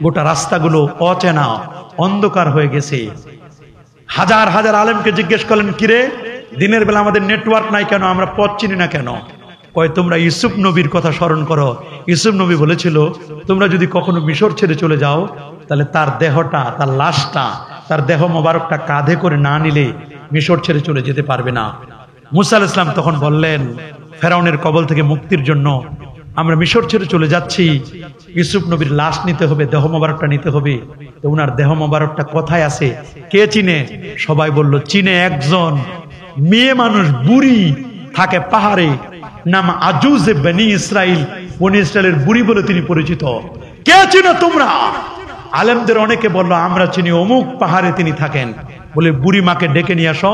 গোটা রাস্তাগুলো অচেনা, অন্ধকার হয়ে গেছে। হাজার হাজার আলেমকে জিজ্ঞেস করলেন, কিরে দিনের বেলা আমাদের নেটওয়ার্ক নাই কেন, আমরা পথ চিনি না কেন? কয় তোমরা ইউসুফ নবীর কথা স্মরণ করো। ইউসুফ নবী বলেছিল তোমরা যদি কখনো মিশর ছেড়ে চলে যাও তাহলে তার দেহটা, তার লাশটা, তার দেহ মোবারকটা কাঁধে করে না নিলে মিশর ছেড়ে চলে যেতে পারবে না। মুসা আলাইহিস সালাম তখন বললেন, ফেরাউনের কবল থেকে মুক্তির জন্য আমরা মিশর ছেড়ে চলে যাচ্ছি, ইউসুফ নবীর লাশ নিতে হবে, দেহ মোবারকটা নিতে হবে। তো উনার দেহ মোবারকটা কোথায় আছে, কে চিনে? সবাই বলল চিনে একজন মেয়ে মানুষ, বুড়ি থাকে পাহাড়ে, নাম আজুজে বনি ইসরাইল, বনি ইসরাইলের বুড়ি বলে তিনি পরিচিত। কে চিনো তোমরা? আলেমদের অনেকে বলল আমরা চিনি, অমুক পাহাড়ে তিনি থাকেন। বলে বুড়ি মাকে ডেকে নিয়ে আসো,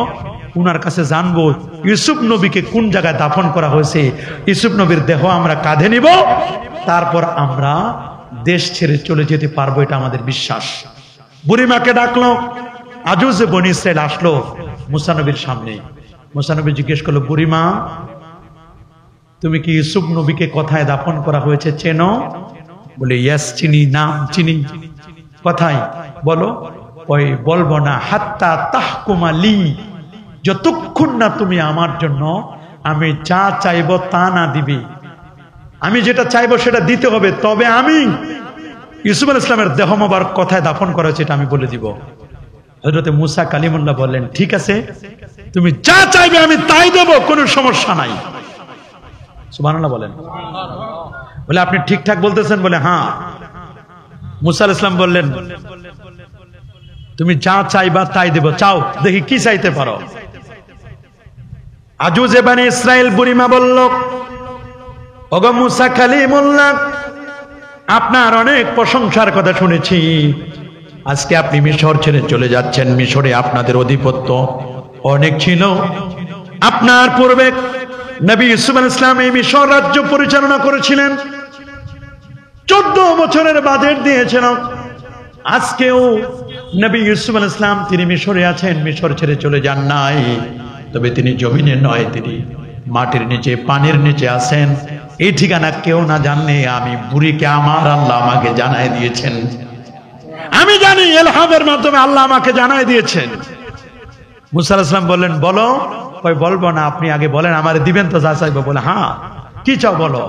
উনার কাছে জানবো ইউসুফ নবীকে কোন জায়গায় দাফন করা হয়েছে, ইউসুফ নবীর দেহ আমরা কাঁধে নিব, তারপর আমরা দেশ ছেড়ে চলে যেতে পারবো, এটা আমাদের বিশ্বাস। বুড়ি মাকে ডাকলো, আজুজে বনি ইসরাইল আসলো মুসা নবীর সামনে। মুসা নবী জিজ্ঞেস করলো, বুড়ি মা তুমি কি ইউসুফ নবীকে কোথায় দাফন করা হয়েছে চেনো? বলে ইয়েস চিনি, নাম চিনি। কোথায় বলো? ওই বলবো না, হাত্তা তাহকুমা লি, যতক্ষণ না তুমি আমার জন্য আমি যা চাইবো তা না দিবি, আমি যেটা চাইবো সেটা দিতে হবে, তবে আমি ইউসুফ আলাইহিস সালামের দেহ মোবারক কোথায় দাফন করা হয়েছে এটা আমি বলে দিব। হযরত মুসা কালিমুল্লাহ বললেন, ঠিক আছে তুমি যা চাইবে আমি তাই দেব, কোনো সমস্যা নাই। সুবহানাল্লাহ বলেন। বলে আপনি ঠিকঠাক বলতেছেন? বলে হ্যাঁ। মুসা আলাইহিস সালাম বললেন, তুমি যা চাইবা তাই দেব, চাও দেখি কি চাইতে পারো। আজুজে বনি ইসরাইল বুড়িমা বলল, ওগো মুসা কালিমুল্লাহ, আপনার অনেক প্রশংসার কথা শুনেছি, আজকে আপনি মিশর ছেড়ে চলে যাচ্ছেন, মিশরে আপনাদের আধিপত্য অনেক ছিল, আপনার পূর্বে নবী ইউসুফ আলাইহিস সালাম এই মিশর রাজ্য পরিচালনা করেছিলেন, 14 বছরের বাজেট দিয়েছেন। আজকেও নবী ইউসুফ আলাইহিস সালাম তিনি মিশরে আছেন, মিশর ছেড়ে চলে যান নাই, তবে তিনি জমিনে নয়, তিনি মাটির নিচে, পানির নিচে আছেন। এই ঠিকানা কেউ না জানলে আমি বুড়িকে আমার আল্লাহ আমাকে জানাই দিয়েছেন, আমি জানি ইলহামের মাধ্যমে আল্লাহ আমাকে জানাই দিয়েছেন। মুসা আলাইহিস সালাম বললেন, বলো। কই বলবো না, আপনি আগে বলেন, আমারে দিবেন তো যা চাইবো? বলে হ্যাঁ। কি চাও বলো?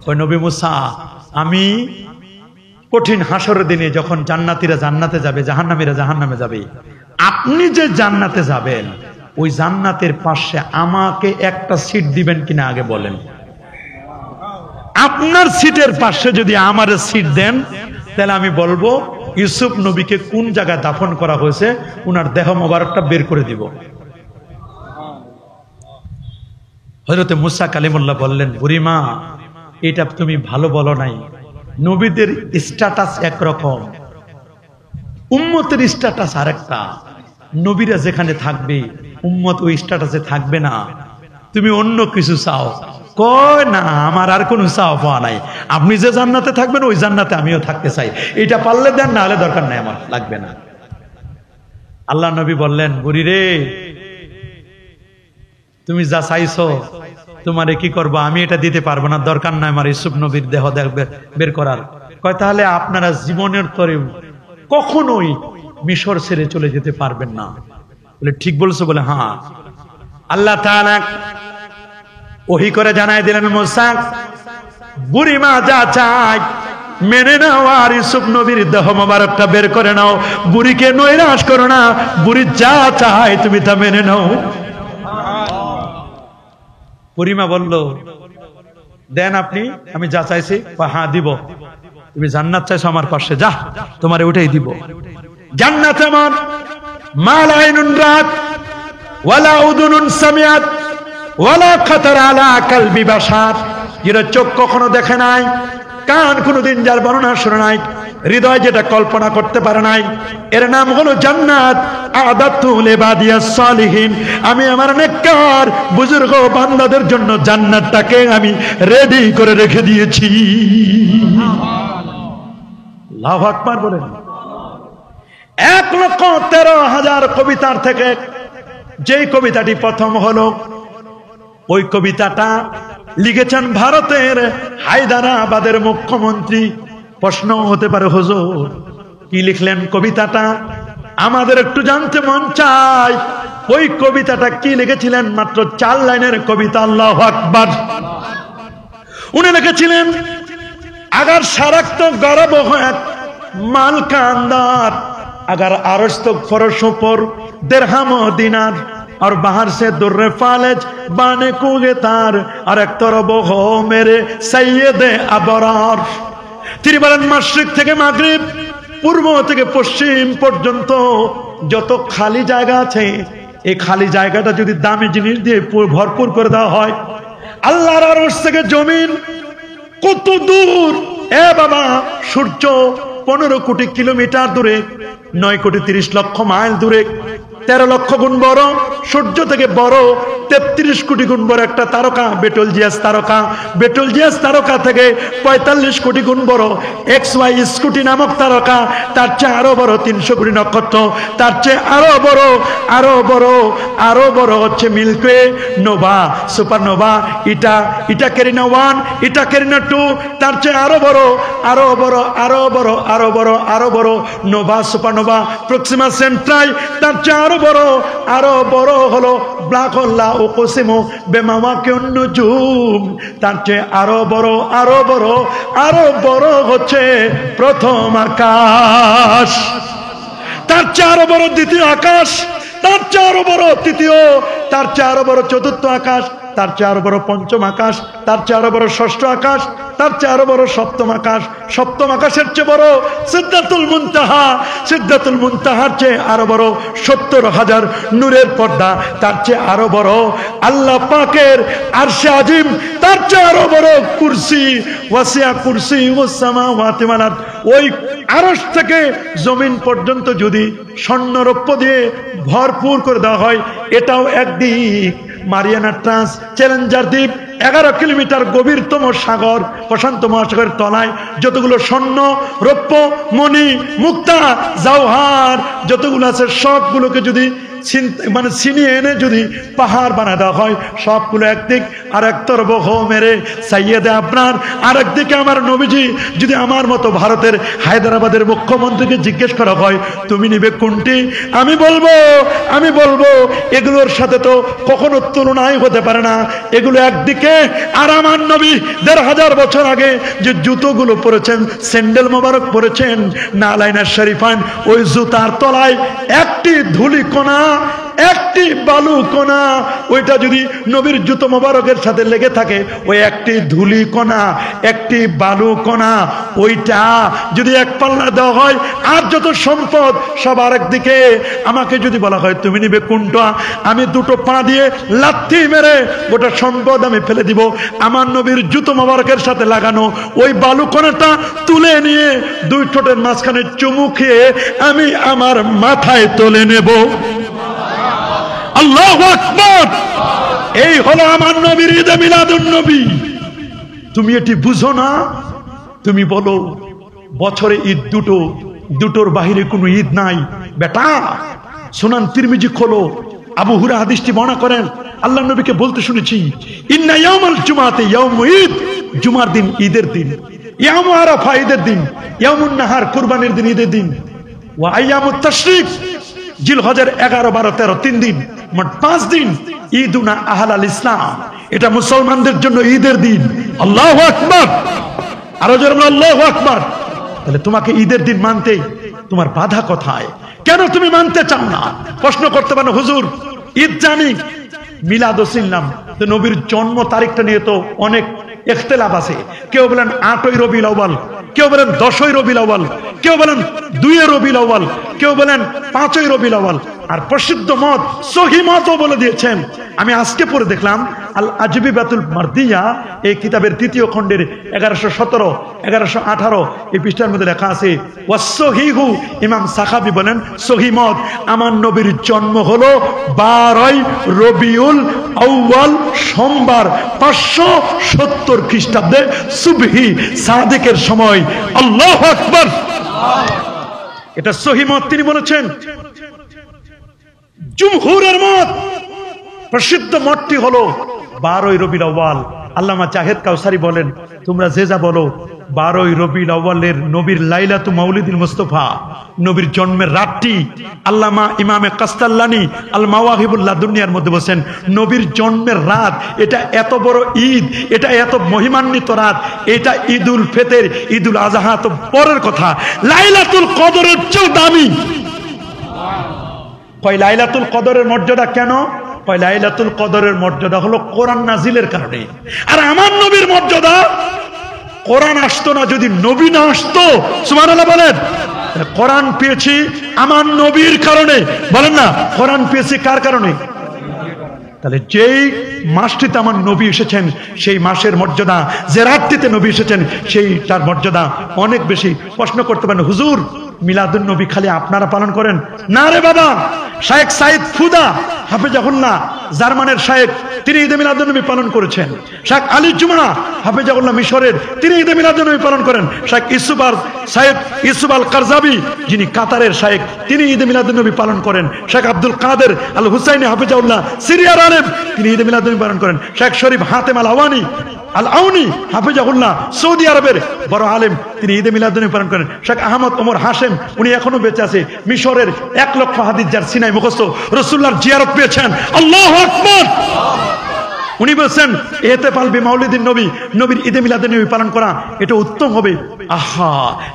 কই নবী মুসা, আমি কঠিন হাসরের দিনে যখন জান্নাতীরা জান্নাতে যাবে, জাহান্নামীরা জাহান্নামে যাবে, আপনি যে জান্নাতে যাবেন ওই জান্নাতের পাশে আমাকে একটা সিট দিবেন কিনা আগে বলেন। আপনার সিটের পাশে যদি আমার সিট দেন তাহলে আমি বলবো ইউসুফ নবীকে কোন জায়গায় দাফন করা হয়েছে, উনার দেহ মোবারকটা বের করে দিব। হযরত মুসা কালিমুল্লাহ বললেন, বুড়িমা এটা তুমি ভালো বলো নাই, নবীদের স্ট্যাটাস একরকম, উম্মতের স্ট্যাটাস আরেকটা। নবীরা যেখানে থাকবে উম্মত ওই স্ট্যাটাসে থাকবে না, তুমি অন্য কিছু চাও। কয় না, আমার আর কোনো চাওয়া পাওয়া নাই, আপনি যে জান্নাতে থাকবেন ওই জান্নাতে আমিও থাকতে চাই, এটা পারলে দেন, না হলে দরকার নাই, আমার লাগবে না। আল্লাহ নবী বললেন, বুড়ি রে তুমি যা চাইছো তোমারে কি করবো, আমি এটা দিতে পারবো না, দরকার নাই আমার ইউসুফ নবীর দেহ বের করার। কয় তাহলে আপনারা জীবনের তরে কখনোই মিশর ছেড়ে চলে যেতে পারবেন না। বলে ঠিক বলছো? বলে হ্যাঁ। আল্লাহ তাআলা ওহী করে জানাই দিলেন, মুসা বুড়িমা যা চায় মেনে নাও, আর ইউসুফ নবীর দেহ মোবারকটা বের করে নাও, বুড়িকে নৈরাশ করো না, বুড়ি যা চায় তুমি তা মেনে নাও। বুড়িমা বলল, দেন আপনি, আমি যা চাইছি। হ্যাঁ দিব। তুমি জান্নাত চাইছো আমার পাশে, যা তোমারে উঠেই দিব। জান্নাত এমন মা লা আইনুন রাত ওয়ালা উযুনুন সামিআত ওয়ালা খাতার আলা কলবি বাশার, যেটা চোখ কখনো দেখে নাই, কান কোনোদিন যার বর্ণনা শুনে নাই, হৃদয় যেটা কল্পনা করতে পারে নাই, এর নাম হলো জান্নাত। আদাতু লিবাদিয়াস সালিহিন, আমি আমার নেককার বুজুর্গ বান্দাদের জন্য জান্নাতটাকে আমি রেডি করে রেখে দিয়েছি। আল্লাহু আকবার বলেন। 1,13,000 কবিতার থেকে যেই কবিতাটি প্রথম হলো, ওই কবিতাটা লিখেছেন ভারতের হায়দ্রাবাদের মুখ্যমন্ত্রী। প্রশ্ন হতে পারে, হুজুর কি লিখলেন কবিতাটা? আমাদের একটু জানতে মন চায় ওই কবিতাটা কি লিখেছিলেন। মাত্র 4 লাইনের কবিতা। আল্লাহু আকবার। উনি লিখেছিলেন, अगर सड़क तो गर्व है माल का अंदर, अगर अरश तो फर्शों पर दिरहम दिनार, और बाहर से दुर्रे फालज बाने कूगे तार, और एक तरफ हो मेरे सैयद अबरार। তিনি বলেন, মাশরিক থেকে মাগরিব, পূর্ব থেকে পশ্চিম পর্যন্ত যত খালি জায়গা আছে, এই খালি জায়গাটা যদি দামি জিনিস দিয়ে ভরপুর করে দেওয়া হয়, আল্লাহর আরশ থেকে জমিন কত দূর? এ বাবা, সূর্য 15 কোটি কিলোমিটার দূরে, 9 কোটি 30 লক্ষ মাইল দূরে, 13 লক্ষ গুণ বড়। সূর্য থেকে বড় 33 কোটি গুণ বড় একটা তারকা বেটলজিয়াস তারকা। বেটলজিয়াস তারকা থেকে 45 কোটি গুণ বড় XY স্কুটি নামক তারকা। তার চেয়ে আরো বড় 300 কোটি নক্ষত্র। তার চেয়ে আরো বড় আরো বড় আরো বড় হচ্ছে মিল্কি নোভা, সুপারনোভা, ইটা কেরিনা 1, ইটা কেরিনা 2। তার চেয়ে আরো বড় আরো বড় আরো বড় আরো বড় আরো বড় নোভা, সুপারনোভা, প্রক্সিমা সেন্ট্রাই। তার চেয়ে আরো বড় হলো ব্ল্যাক হোল লা উকসিমু বিমাওয়াকিন নুজুম। তার চেয়ে আরো বড় হচ্ছে প্রথম আকাশ। তার চেয়ে আরো বড় দ্বিতীয় আকাশ। তার চেয়ে আরো বড় তৃতীয়। তার চেয়ে আরো বড় চতুর্থ আকাশ। তার চেয়ে আরো বড় পঞ্চম আকাশ। তার চেয়ে আরো বড় ষষ্ঠ আকাশ। তার চেয়ে আরো বড় সপ্তম আকাশ। সপ্তম আকাশের চেয়ে বড় সিদরাতুল মুনতাহা। সিদরাতুল মুনতাহার চেয়ে আরো বড় 70,000 নূরের পর্দা। তার চেয়ে আরো বড় আল্লাহ পাকের আরশে আজিম। তার চেয়ে আরো বড় কুরসি, ওয়াসিয়া কুরসি ওয়াস সামাওয়াতি ওয়াল আরদ। ওই আরশ থেকে জমিন পর্যন্ত যদি স্বর্ণ রৌপ্য দিয়ে ভরপুর করে দেওয়া হয়, এটাও একদিক। মারিয়ানা ট্রান্স চ্যালেঞ্জার দ্বীপ 11 কিলোমিটার গভীরতম সাগর, প্রশান্ত মহাসাগরের তলায় যতগুলো স্বর্ণ, রৌপ্য, মণি, মুক্তা, জওহার যতগুলো আছে, সবগুলোকে যদি ছিনিয়ে এনে যদি পাহাড় বানায় দেওয়া হয়, সবগুলো একদিক। আর এক তরফ হো মেরে সাইয়েদে আপনার, আর একদিকে আমার নবীজি। যদি আমার মতো ভারতের হায়দ্রাবাদের মুখ্যমন্ত্রীকে জিজ্ঞেস করা হয় তুমি নিবে কোনটি, আমি বলবো এগুলোর সাথে তো কখনো তুলনাই হতে পারে না। এগুলো একদিকে, আর আমার নবী 1500 বছর আগে যে জুতোগুলো পরেছেন, স্যান্ডেল মোবারক পরেছেন, নালাইনার শরীফান, ওই জুতার তলায় একটি ধুলিকণা, একটি বালুকণা, ওইটা যদি নবীর জুতো মোবারকের সাথে লেগে থাকে, ওই একটি ধুলিকণা, একটি বালুকণা, ওইটা যদি এক পাল্লা দেওয়া হয়, আর যত সম্পদ সব আরেক দিকে। আমাকে যদি বলা হয় তুমি নিবে কোনটা, আমি দুটো পা দিয়ে লাথি মেরে গোটা সম্পদ আমি ফেলে দিব। আমার নবীর জুতো মোবারকের সাথে লাগানো ওই বালুকণাটা তুলে নিয়ে 2 ঠোঁটের মাঝখানে চুমু খেয়ে আমি আমার মাথায় তুলে নেব। আল্লাহু আকবার। এই হলো আমার নবীর ঈদে মিলাদুন নবী। তুমি এটি বুঝো না? তুমি বলো বছরে ঈদ দুটোর বাহিরে কোনো ঈদ নাই। বেটা, সুনান তিরমিজি খোলো, আবু হুরায়রা হাদিসটি বর্ণনা করেন, আল্লাহ নবীকে বলতে শুনেছি, ইন্না ইয়াউমাল জুমাতে ইয়াউমু ঈদ, জুমার দিন ঈদের দিন, ইয়াউমু আরাফা ঈদের দিন, ইয়াউমুন নাহার কুরবানির দিন ঈদের দিন, ওয়া আইয়ামুত তাশরিক জিলহজের 11, 12, 13 3 দিন, মোট 5 দিন। ঈদুনা আহলাল ইসলাম, এটা মুসলমানদের জন্য ঈদের দিন। আল্লাহু আকবার। আরো জোরে বলো আল্লাহু আকবার। তাহলে তোমাকে ঈদের দিন মানতে তোমার বাধা কোথায়? কেন তুমি মানতে চাও না? প্রশ্ন করতে পারো, হুজুর ঈদ জানি, মিলাদ চিনলাম, তো নবীর জন্ম তারিখটা নিয়ে তো অনেক ইখতিলাফ আছে। কেউ বলেন 8ই রবিউল আউয়াল, কেউ বলেন 10ই রবিউল আউয়াল, কেউ বলেন 2ই রবিউল আউয়াল, কেউ বলেন 5ই রবিউল আউয়াল। আর প্রসিদ্ধ মত সহিহ মতও বলে দিয়েছেন। আমি আজকে পড়ে দেখলাম আল আজবিবাতুল মারদিয়া এই কিতাবের তৃতীয় খণ্ডের 1117 1118 এই পৃষ্ঠার মধ্যে লেখা আছে ওয়াসসহিহু, ইমাম সাখাবী বলেন সহিহ মত, আমার নবীর জন্ম হলো 12 রবিউল আউয়াল সোমবার 570 খ্রিস্টাব্দে সুবহি সাদেকের সময়। আল্লাহু আকবার। এটা সহিহ মত তিনি বলেছেন। জুমহুরের মত, প্রসিদ্ধ মতটি হলো 12 রবিউল আউয়াল। আল্লামা জাহেদ কাউসারি বলেন, তোমরা যে যা বলো 12 রবিউল আউয়ালের নবীর লাইলাতু মাউলিদুল মুস্তাফা, নবীর জন্মের রাতটি, আল্লামা ইমামে কাস্তাল্লানি আল মাওয়াহিবুল লাদুনিয়ার মধ্যে বলেন নবীর জন্মের রাত এটা এত বড় ঈদ, এটা এত মহিমান্বিত রাত, এটা ঈদুল ফিতর ঈদুল আযহা তো পরের কথা, লাইলাতুল কদরের চেয়েও দামি। কয় লাইলাতুল কদরের মর্যাদা কেন? কয় লাইলাতুল কদরের মর্যাদা হলো কোরআন নাজিলের কারণে। আর আমার নবীর মর্যাদা, কোরআন আসতো না যদি নবী না আসতো। সুবহানাল্লাহ বলেন। কোরআন পেয়েছি আমার নবীর কারণে, বলেন না কোরআন পেয়েছি কার কারণে? তাহলে যেই মাসটিতে আমার নবী এসেছেন সেই মাসের মর্যাদা, যে রাতটিতে নবী এসেছেন সেই তার মর্যাদা অনেক বেশি। প্রশ্ন করতে পারেন, হুজুর মিলাদুন নবী খালি আপনারা পালন করেন? না রে বাবা, শায়েখ সাইদ ফুদা হাফেজাহুল্লাহ জার্মানের শায়েখ, তিনি ঈদে মিলাদুন নবী পালন করেছেন। শায়েখ আলী জুমা হাফেজাহুল্লাহ মিশরের, তিনি ঈদে মিলাদুন নবী পালন করেন। শায়েখ ইউসুফ আল কারজাবি যিনি কাতারের শায়েখ, তিনি ঈদে মিলাদুন নবী পালন করেন। শায়েখ আব্দুল কাদের আল হুসাইনি হাফেজাহুল্লাহ সিরিয়ার আলেম, তিনি ঈদে মিলাদুন নবী পালন করেন। শায়েখ শরীফ হাতেম আল আওয়ানি আল আউনি হাফেজাহুল্লাহ সৌদি আরবের বড় আলেম, তিনি ঈদে মিলাদুন নবী পালন করেন। শেখ আহমদ ওমর হাশেম, উনি এখনো বেঁচে আছে, মিশরের 1 লক্ষ হাদিস যার সিনাই মুখস্থ, রাসূলুল্লাহর জিয়ারত পেয়েছেন। আল্লাহু আকবার। উনি বলছেন ইহতিফাল বিমাউলিদিন নবী, নবীর ঈদে মিলাদুন নবী পালন করা এটা উত্তম হবে। আহা,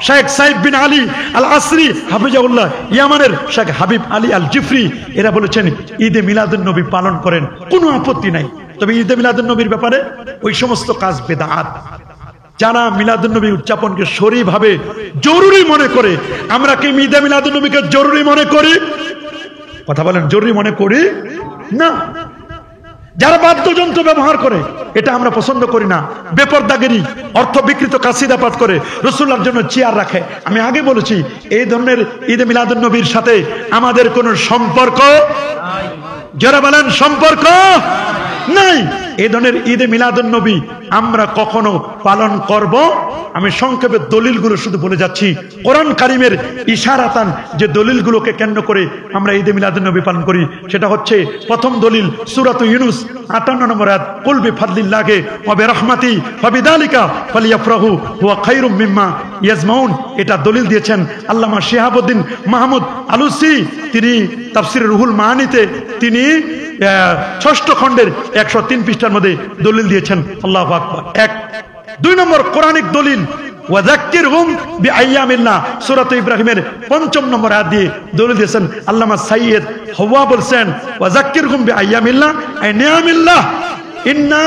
শেখ সাইদ বিন আলী আল আসরি হাফেজাহুল্লাহ ইয়ামানের শেখ হাবিব আলী আল জিফরি, এরা বলেছেন ঈদে মিলাদুন নবী পালন করেন, কোনো আপত্তি নাই। তবে ঈদে মিলাদুন নবীর ব্যাপারে ওই সমস্ত কাজ বেদাত। যারা মিলাদুন নবী উদযাপনকে শরীর ভাবে জরুরি মনে করে, আমরা কি ঈদে মিলাদুন নবীকে জরুরি মনে করি? কথা বলেন, জরুরি মনে করি না। যারা বাদ্যযন্ত্র ব্যবহার করে এটা আমরা পছন্দ করি না। বেপরদাগিরি, অর্থ বিকৃত কাসিদা পাঠ করে, রাসূলুল্লাহর জন্য চেয়ার রাখে। আমি আগে বলেছি এই ধরনের ঈদে মিলাদুন নবীর সাথে আমাদের কোনো সম্পর্ক নাই। যারা বলেন সম্পর্ক নাই, এই ধরনের ঈদে মিলাদুন নবী আমরা কখনো পালন করব? আমি সংক্ষেপে দলিলগুলো শুধু বলে যাচ্ছি। কোরআন কারিমের ইশারাতান যে দলিলগুলোকে কেন্দ্র করে আমরা ঈদে মিলাদুন নবী পালন করি সেটা হচ্ছে, প্রথম দলিল সূরাতুল ইউনূস 58 নম্বর আয়াত, কুল বিফাদলিল্লাহি ওয়া বিরহমাতিহি ফাবিযালিকা ফালিয়াফরাহু হুয়া খায়রুম মিম্মা ইয়াজমাউন। এটা দলিল দিয়েছেন আল্লামা শিহাবুদ্দিন মাহমুদ আলুসি, তিনি তাফসীরে রুহুল মাআনিতে তিনি 6ষ্ঠ খণ্ডের 103 পৃষ্ঠার মধ্যে দলিল দিয়েছেন। আল্লাহু আকবার। 1 2 নম্বর কোরআনিক দলিল ওয়াযাক্কিরহুম বিআইয়ামিল্লাহ, সূরা ইব্রাহিমের 5 নম্বর আয়াত দিয়ে দলিল দিয়েছেন আল্লামা সাইয়্যিদ হাওয়া, বলছেন ওয়াযাক্কিরহুম বিআইয়ামিল্লাহ আই নিয়ামিল্লাহ ইন্না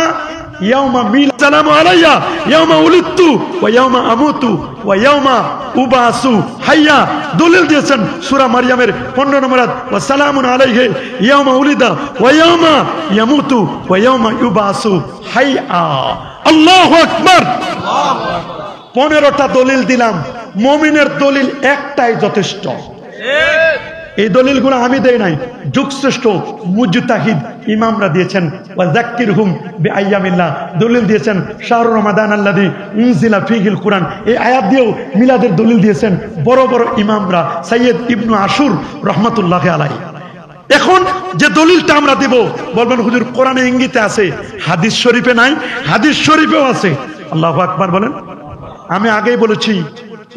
ইয়াউমা মিলাদু আলাইয়া ইয়াউমা উলিদতু ওয়া ইয়াউমা আমুতু ওয়া ইয়াউমা উবাসু হাইয়া। দলিল দিয়েছেন সূরা মারইয়ামের 15 নম্বর আয়াত, ওয়া সালামুন আলাইহি ইয়াউমা উলিদা ওয়া ইয়াউমা ইয়ামুতু ওয়া ইয়াউমা ইউবাসু হাইয়া। আল্লাহু আকবার। 15টা দলিল দিলাম, মুমিনের দলিল একটাই যথেষ্ট। এই দলিলগুলো আমি দেই নাই, যুগশ্রেষ্ঠ মুজতাহিদ ইমামরা দিয়েছেন। ওয়াযাক্কিরহুম বিআইয়ামিল্লাহ দলিল দিয়েছেন শাহরু রমাদান আল্লাযী উনজিলা ফীহিল কুরআন, এই আয়াত দিয়েও মিলাদের দলিল দিয়েছেন বড় বড় ইমামরা, সাইয়্যিদ ইবনু আশুর রহমাতুল্লাহি আলাইহি। এখন যে দলিলটা আমরা দেব, বলবেন হুজুর কোরআনে ইঙ্গিতে আছে, হাদিস শরীফে নাই? হাদিস শরীফেও আছে। আল্লাহু আকবার বলেন। আমি আগেই বলেছি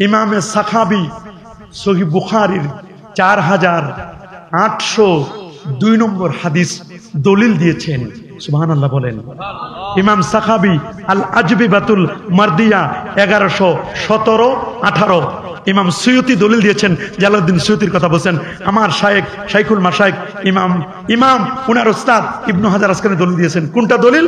ইমামে সাখাবী সহিহ বুখারীর 4802 নম্বর হাদিস দলিল দিয়েছেন। সুবহানাল্লাহ বলেন। ইমাম সাখাবী আল আজবিবাতুল মারদিয়া 1117 18। ইমাম সুয়ুতি দলিল দিয়েছেন, জালালউদ্দিন সুয়ুতির কথা বলছেন, আমার শায়েখ শাইখুল মাশায়েখ ইমাম উনার উস্তাদ ইবনু হাজার আসকানি দলিল দিয়েছেন। কোনটা দলিল?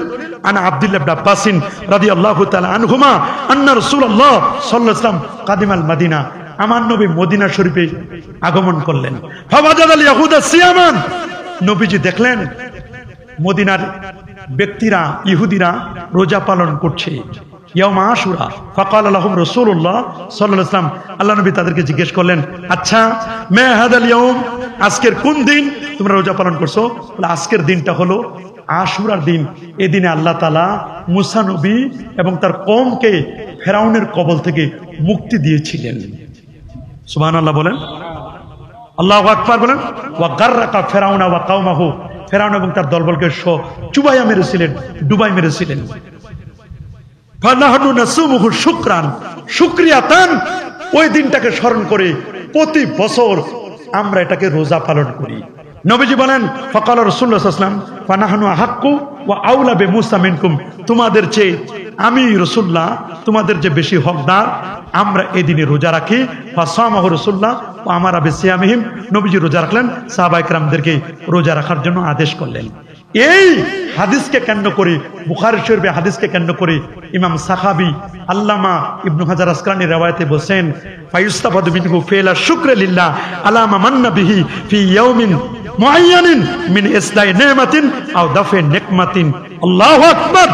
আনা আব্দুল্লাহ ইবনে আব্বাসিন রাদিয়াল্লাহু তাআলা আনহুমা আন্না রাসূলুল্লাহ সাল্লাল্লাহু আলাইহি ওয়াসাল্লাম কাদিমাল মাদিনা। আমার নবী মদিনা শরীফে আগমন করলেন। ফাওয়াজাদাল ইয়াহুদা সিয়ামান, নবীজি দেখলেন মদিনার ব্যক্তিরা, ইহুদিরা রোজা পালন করছে ইয়াউমা আশুরা। ফাকাল লাহুম রাসূলুল্লাহ সাল্লাল্লাহু আলাইহি ওয়াসাল্লাম, আল্লাহ নবী তাদেরকে জিজ্ঞেস করলেন, আচ্ছা মা হাদাল ইয়াউম, আজকের কোন দিন তোমরা রোজা পালন করছো? আজকের দিনটা হলো আশুরার দিন। এদিনে আল্লাহ তাআলা মুসা নবী এবং তার কওমকে ফেরাউনের কবল থেকে মুক্তি দিয়েছিলেন। সুবহানাল্লাহ বলেন, আল্লাহু আকবার বলেন। ওয়া গাররাকা ফিরাউনা ওয়া কওমাহু, ফেরাউন এবং তার দলবলকে চুবাইয়া মেরেছিলেন, ডুবাই মেরেছিলেন। ফানাহনু নাসুমুহু শুকরান, শুকরিয়াতান, ওই দিনটাকে স্মরণ করে প্রতি বছর আমরা এটাকে রোজা পালন করি। নবীজি বলেন, ফাকাল রাসূলুল্লাহ সাল্লাল্লাহু আলাইহি ওয়াসাল্লাম ফানাহনু আহাক্কু ওয়া আউলা বিমূসা মিনকুম, তোমাদের চেয়ে আমি রাসূলুল্লাহ তোমাদের যে বেশি হকদার, আমরা এই দিনে রোজা রাখি। ফাসামাহু রাসূলুল্লাহ ওয়া আমারা বিসিয়ামিহিম, নবীজি রোজা রাখলেন, সাহাবায়ে কেরামদেরকে রোজা রাখার জন্য আদেশ করলেন। এই হাদিসকে কেন্দ্র করে, বুখারী শরীফে হাদিসকে কেন্দ্র করে ইমাম সাখাবী আল্লামা ইবনু হাজার আসকালানী riwayate বলেন, ফায়ুস্তাফাদু মিনহু ফিলা শুকরি লিল্লাহ আলা মা মান্না বিহি ফি ইয়াউমিন মুআয়্যানিন মিন ইসলাই নি'মাতিন আও দাফি নিকমাতিন। আল্লাহু আকবার।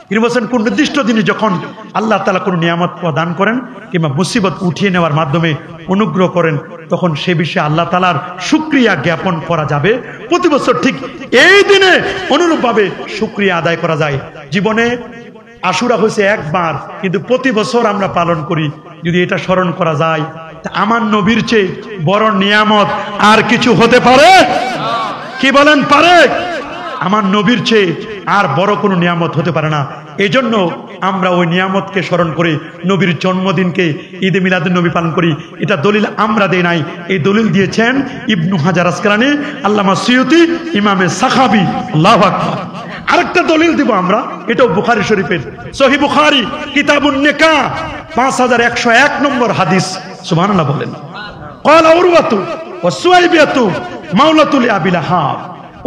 তিনি বলেন, কোন নির্দিষ্ট দিনে যখন আল্লাহ তাআলা কোন নিয়ামত প্রদান করেন কিংবা মুসিবত উঠিয়ে নেওয়ার মাধ্যমে অনুগ্রহ করেন, তখন সে বিষয়ে আল্লাহ তাআলার শুকরিয়া জ্ঞাপন করা যাবে। প্রতি বছর ঠিক এই দিনে অনুরূপভাবে শুকরিয়া আদায় করা যায়। জীবনে আশুরা হয়েছে একবার, কিন্তু প্রতি বছর আমরা পালন করি। যদি এটা স্মরণ করা যায়, তা আমার নবীর চেয়ে বড় নিয়ামত আর কিছু হতে পারে? কি বলেন, পারে? আমার নবীর চেয়ে আর বড় কোনো নিয়ামত হতে পারে না। এই জন্য আমরা ওই নিয়ামতকে স্মরণ করে নবীর জন্মদিনকে ঈদে মিলাদুন নবী পালন করি। এটা দলিল আমরা দেই নাই, এই দলিল দিয়েছেন ইবনু হাজার আসকালানী, আল্লামা সিয়ুতি, ইমামে সাখাবী। আল্লাহু আকবার। আরেকটা দলিল দিব আমরা, এটাও বুখারী শরীফের সহিহ বুখারী কিতাবুন নিকাহ 5101 নম্বর হাদিস। সুবহানাল্লাহ বলেন। ক্বালা উরওয়াতু ওয়া সুয়াইবিয়াতু মাওলাতুল আবি লাহাব,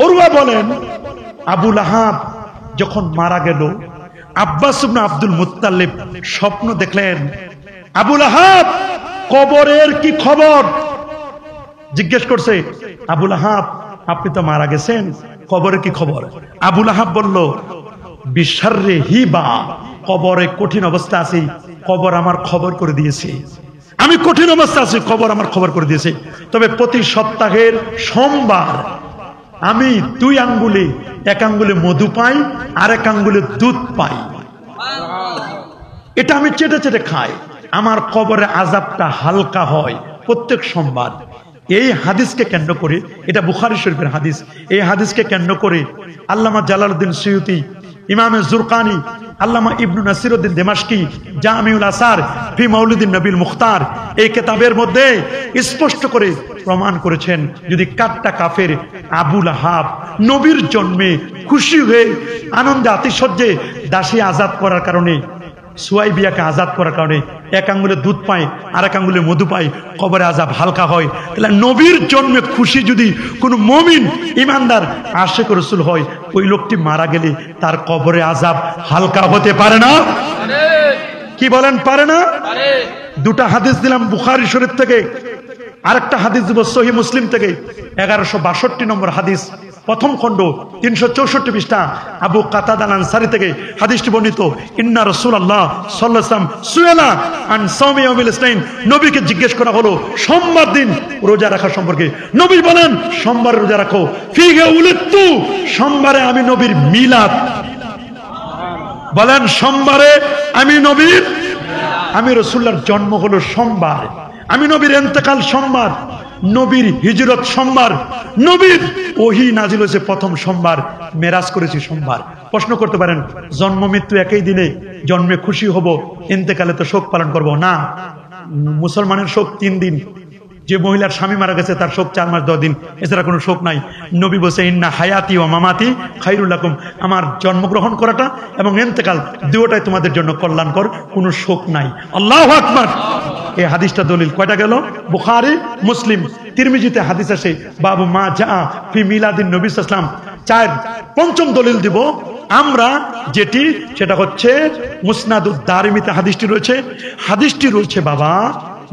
উরওয়া বলেন, আবু লাহাব যখন মারা গেল, আব্বাস ইবনে আব্দুল মুত্তালিব স্বপ্ন দেখলেন, আবু লাহাব কবরের কি খবর? জিজ্ঞেস করছে, আবু লাহাব আপনি তো মারা গেছেন, কবরের কি খবর? আবু লাহাব বলল, বিশাররে হিবা, কবরে কঠিন অবস্থা আছে, কবর আমার খবর করে দিয়েছে। আমি কঠিন অবস্থা আছি, কবর আমার খবর করে দিয়েছে। তবে প্রতি সপ্তাহের সোমবার আমি 2 আঙ্গুলে, 1 আঙ্গুলে মধু পাই, আর 1 আঙ্গুলে দুধ পাই। এটা আমি চেটে চেটে খাই, আমার কবরে আযাবটা হালকা হয় প্রত্যেক সোমবার। এই হাদিসকে কেন্দ্র করে, এটা বুখারী শরীফের হাদিস, এই হাদিসকে কেন্দ্র করে আল্লামা জালালউদ্দিন সুয়ুতি, ইমামে জুরকানি, আল্লামা ইবনু নাসিরউদ্দিন দিমাশকি জামিউল আসার ফি মাউলিদিন নবীল মুখতার, এই কিতাবের মধ্যে স্পষ্ট করে প্রমাণ করেছেন, যদি কাট্টা কাফের আবু লাহাব নবীর জন্মে খুশি হয়ে আনন্দে আতিশয্যে দাসী আজাদ করার কারণে, সুয়াইবিয়াকে আজাদ করার কারণে 1 আঙ্গুলে দুধ পায়, আর 1 আঙ্গুলে মধু পায়, কবরে আযাব হালকা হয়, তাহলে নবীর জন্মে খুশি যদি কোনো মুমিন ইমানদার আশিক রাসূল হয়, ওই লোকটি মারা গেলে তার কবরে আযাব হালকা হতে পারে না? কি বলেন, পারে না? দুটা হাদিস দিলাম বুখারী শরীফ থেকে, আরেকটা হাদিস দিব সহিহ মুসলিম থেকে, 1162 নম্বর হাদিস, প্রথম খণ্ড 364 পৃষ্ঠা, আবু কাতাদা আনসারী থেকে হাদিসটি বর্ণিত। ইন্না রাসূলুল্লাহ সাল্লাল্লাহু আলাইহি ওয়াসাল্লাম সুয়েলা আন সাওমি ইয়াউমিল ইসনাইন, নবীকে জিজ্ঞেস করা হলো সোমবার দিন রোজা রাখা সম্পর্কে। নবী বলেন, সোমবারে রোজা রাখো। ফিহি উলিদতু, সোমবারে আমি নবীর মিলাদ। বলেন, সোমবারে আমি নবীর, আমি রাসূলুল্লাহর জন্ম হলো সোমবার, আমি নবীর ইন্তেকাল সোমবার, নবীর হিজরত সোমবার, নবীর ওহী নাজিল হয়েছে প্রথম সোমবার, মেরাজ করেছি সোমবার। প্রশ্ন করতে পারেন, জন্ম মৃত্যু একই দিনে, জন্মে খুশি হব, ইন্তেকালে তো শোক পালন করব না? মুসলমানের শোক 3 দিন, যে মহিলার স্বামী মারা গেছে তার শোক 4 মাস 10 দিন, এছাড়া কোনো শোক নাই। নবী বলছে, ইন্না হায়াতি ওয়া মামাতি খায়রুল লাকুম, আমার জন্মগ্রহণ করাটা এবং ইন্তেকাল দুটোটাই তোমাদের জন্য কল্যাণকর, কোনো শোক নাই। আল্লাহু আকবার। এই হাদিসটা দলিল কয়টা গেল? বুখারী, মুসলিম, তিরমিজিতে হাদিস আছে বাবু মা জা ফি মিলাদিন নবী সাল্লাল্লাহু আলাইহি ওয়াসাল্লাম। 4, পঞ্চম দলিল দিব আমরা যেটি, সেটা হচ্ছে মুসনাদুদ দারিমিতে হাদিসটি রয়েছে। হাদিসটি রয়েছে বাবা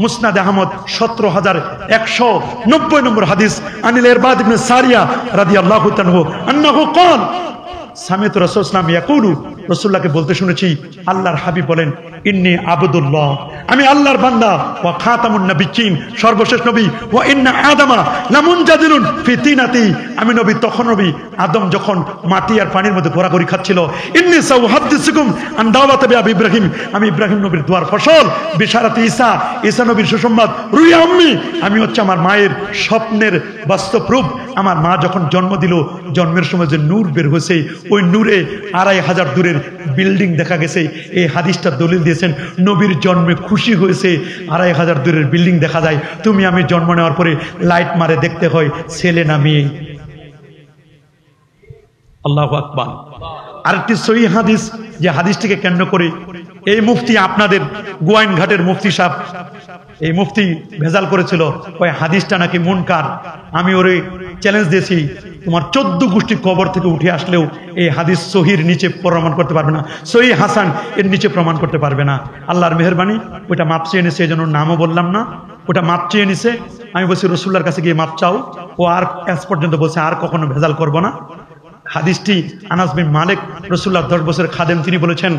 মুসনাদ আহমদ 17,190 নম্বর হাদিস, আনিল ইরবাদ ইবনে সারিয়া রাদিয়াল্লাহু তাআলা আন্নাহু ক্বাল সামি'তু রাসূলুল্লাহ সাল্লাল্লাহু আলাইহি ওয়াসাল্লাম ইয়াকুলু, রাসূলুল্লাহকে বলতে শুনেছি, আল্লাহর হাবিব বলেন, ইন্নী আবদুল্লাহ, আমি আল্লাহর বান্দা, ওয়া খাতামুন নাবিয়্যিন, সর্বশেষ নবী, ওয়া ইন্না আদামা লামুনজাদিলুন ফি তিনাতি, আমি নবী তখন নবী, আদম যখন মাটি আর পানির মধ্যে ঘোরাঘুরি খাচ্ছিল, ইন্নী সাউহাদ্দিসুকুম আন দাওয়াতি আবি ইব্রাহিম, আমি ইব্রাহিম নবীর দোয়ার ফসল, বিশারাতি ঈসা, ঈসা নবীর সুসংবাদ, রুইয়া আম্মি, আমি হচ্ছে আমার মায়ের স্বপ্নের বাস্তব রূপ। আমার মা যখন জন্ম দিল, জন্মের সময় যে নূর বের হয়েছে, ওই নূরে 2,500 দূরের বিল্ডিং দেখা গেছে। এই হাদিসটা দলিল দিয়েছেন, নবীর জন্মে খুশি হয়েছে, 2,500 দূরের বিল্ডিং দেখা যায়। তুমি আমি জন্ম নেওয়ার পরে লাইট মারে দেখতে হয় ছেলে না মেয়ে। আল্লাহু আকবার। আরেকটি সহিহ হাদিস, যে হাদিসটিকে কেন্দ্র করে এই মুফতি, আপনাদের গোয়াইনঘাটের মুফতি সাহেব, এই মুফতি ভেজাল করেছিল ওই হাদিসটা নাকি মুনকার। আমি ওরে চ্যালেঞ্জ দিয়েছি, তোমার 14 গোষ্ঠী কবর থেকে উঠে আসলেও এই হাদিস সহির নিচে প্রমাণ করতে পারবে না, সহিহ হাসান এর নিচে প্রমাণ করতে পারবে না। আল্লাহর মেহেরবানি, ওইটা মাপ চেয়ে নিছে, এই জন্য নামও বললাম না, ওটা মাপ চেয়ে নিছে। আমি বলছি রাসূলুল্লাহর কাছে গিয়ে মাপ চাও, ও আর আজ পর্যন্ত বলছে আর কখনো ভেজাল করব না। হাদিসটি আনাস বিন মালিক, রাসূলুল্লাহ 10 বছরের খাদেম, তিনি বলেছেন,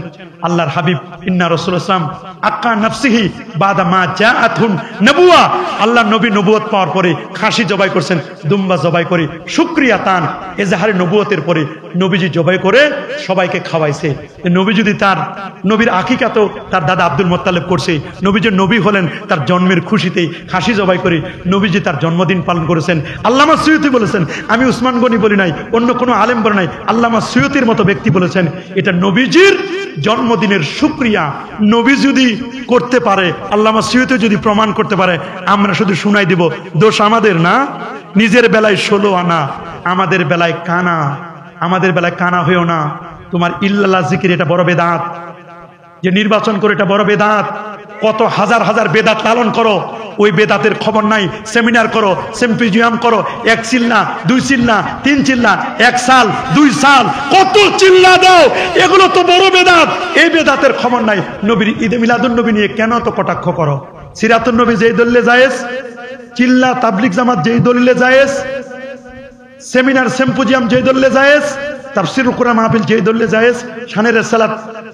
আল্লাহর হাবিব ইন্না রাসূলুল্লাহ সাল্লাল্লাহু আলাইহি ওয়াসাল্লাম আক্কা নাফসিহি বাদা মা জাআতুন নবুওয়া, আল্লাহ নবী নবুয়ত পাওয়ার পরে খাসি জবাই করছেন, দুম্বা জবাই করে শুকরিয়া তান এজাহারে নবুয়তের পরে নবীজি জবাই করে সবাইকে খাওয়াইছে। নবী যদি তার নবীর আকিকা তো তার দাদা আব্দুল মুত্তালিব করছে, নবীজি নবী হলেন তার জন্মের খুশিতে খাসি জবাই করে নবীজি তার জন্মদিন পালন করেছেন। আল্লামা সুয়ুতি বলেছেন, আমি উসমান গনি বলি নাই, অন্য কোনো আলেম বলে নাই, আল্লামা সুয়ুতির মতো ব্যক্তি বলেছেন, এটা নবীজির জন্মদিনের শুকরিয়া। নবী যদি করতে পারে, আল্লামা সুয়ুতি যদি প্রমাণ করতে পারে, আমরা শুধু শুনাই দিব, দোষ আমাদের না। নিজের বেলায় 16 আনা, আমাদের বেলায় কানা, আমাদের বেলায় কানা হয়েও না। তোমার ইল্লাল্লাহ জিকির এটা বড় বেদাত, যে নির্বাচন করে এটা বড় বেদাত। কত হাজার হাজার বেদাত লালন করো, ওই বেদাতের খবর নাই। সেমিনার করো, সিম্পোজিয়াম করো, 1 চিল্লা 2 চিল্লা 3 চিল্লা, 1 সাল 2 সাল, কত চিল্লা দাও, এগুলো তো বড় বেদাত। এই বেদাতের খবর নাই। নবীর ঈদে মিলাদুন নবী নিয়ে কেন তো কটাক্ষ করো? সিরাতুন নবী যেই দলিলে জায়েজ, চিল্লা তাবলিগ জামাত যেই দলিলে জায়েজ, সেমিনার সিম্পোজিয়াম যেই দলিলে জায়েজ, তাফসীরুল কোরআন মাহফিল যেই দলিলে জায়েজ, শানের সালাত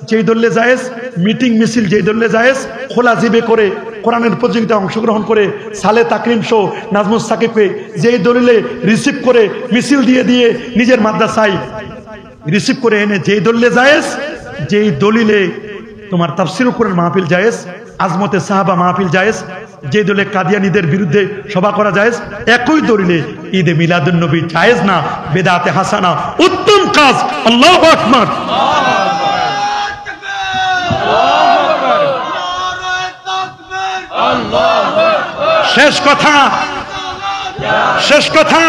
যেই দলিলে জায়েজ, মিটিং মিছিল যেই দলিলে জায়েজ, খোলা জিবে করে কোরআনের প্রতিযোগিতায় অংশগ্রহণ করে সালে তাকরিম শো নাজমুস সাকিবকে যেই দলিলে রিসিভ করে মিছিল দিয়ে দিয়ে নিজের মাদ্রাসায় রিসিভ করে এনে যেই দলিলে জায়েজ, যেই দলিলে তোমার তাফসীরুল কোরআন মাহফিল জায়েজ, আজমতে সাহাবা মাহফিল জায়েজ, যে দলে কাদিয়ানীদের বিরুদ্ধে সভা করা জায়েজ, একই দলিলে ঈদে মিলাদুন নবী জায়েজ না, বেদাতে হাসানা উত্তম কাজ। আল্লাহু আকবার। শেষ কথা, শেষ কথা,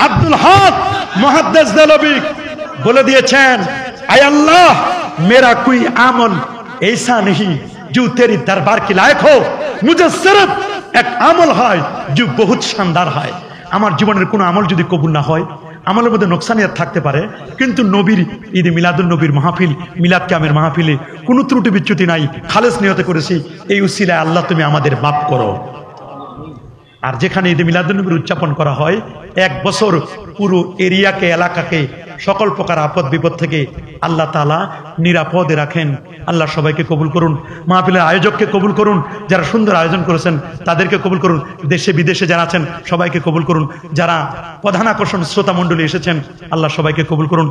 আব্দুল হক মুহাদ্দিস দেলবি বলে দিয়েছেন, আয় আল্লাহ मेरा कोई अमल ऐसा नहीं जो तेरी दरबार के लायक हो, मुझे सिर्फ एक अमल है जो बहुत शानदार है। আমার জীবনের কোনো আমল যদি কবুল না হয়, আমলের মধ্যে নোকসানিয়াত থাকতে পারে, কিন্তু নবীর ঈদে মিলাদুন নবীর মাহফিল, মিলাদ কিয়ামের মাহফিলে কোনো ত্রুটি বিচ্যুতি নাই, খালেস নিয়তে করেছি, এই উসিলায় আল্লাহ তুমি আমাদের মাফ করো। আর যেখানে ঈদে মিলাদুন নবীর উদযাপন করা হয়, 1 বছর পুরো এরিয়াকে, এলাকাকে সকল প্রকার আপদ বিপদ থেকে আল্লাহ তাআলা নিরাপদে রাখেন। আল্লাহ সবাইকে কবুল করুন, মাহফিলের আয়োজককে কবুল করুন, যারা সুন্দর আয়োজন করেছেন তাদেরকে কবুল করুন, দেশে বিদেশে যারা আছেন সবাইকে কবুল করুন, যারা প্রধান আকর্ষণ শ্রোতা মণ্ডলী এসেছেন আল্লাহ সবাইকে কবুল করুন।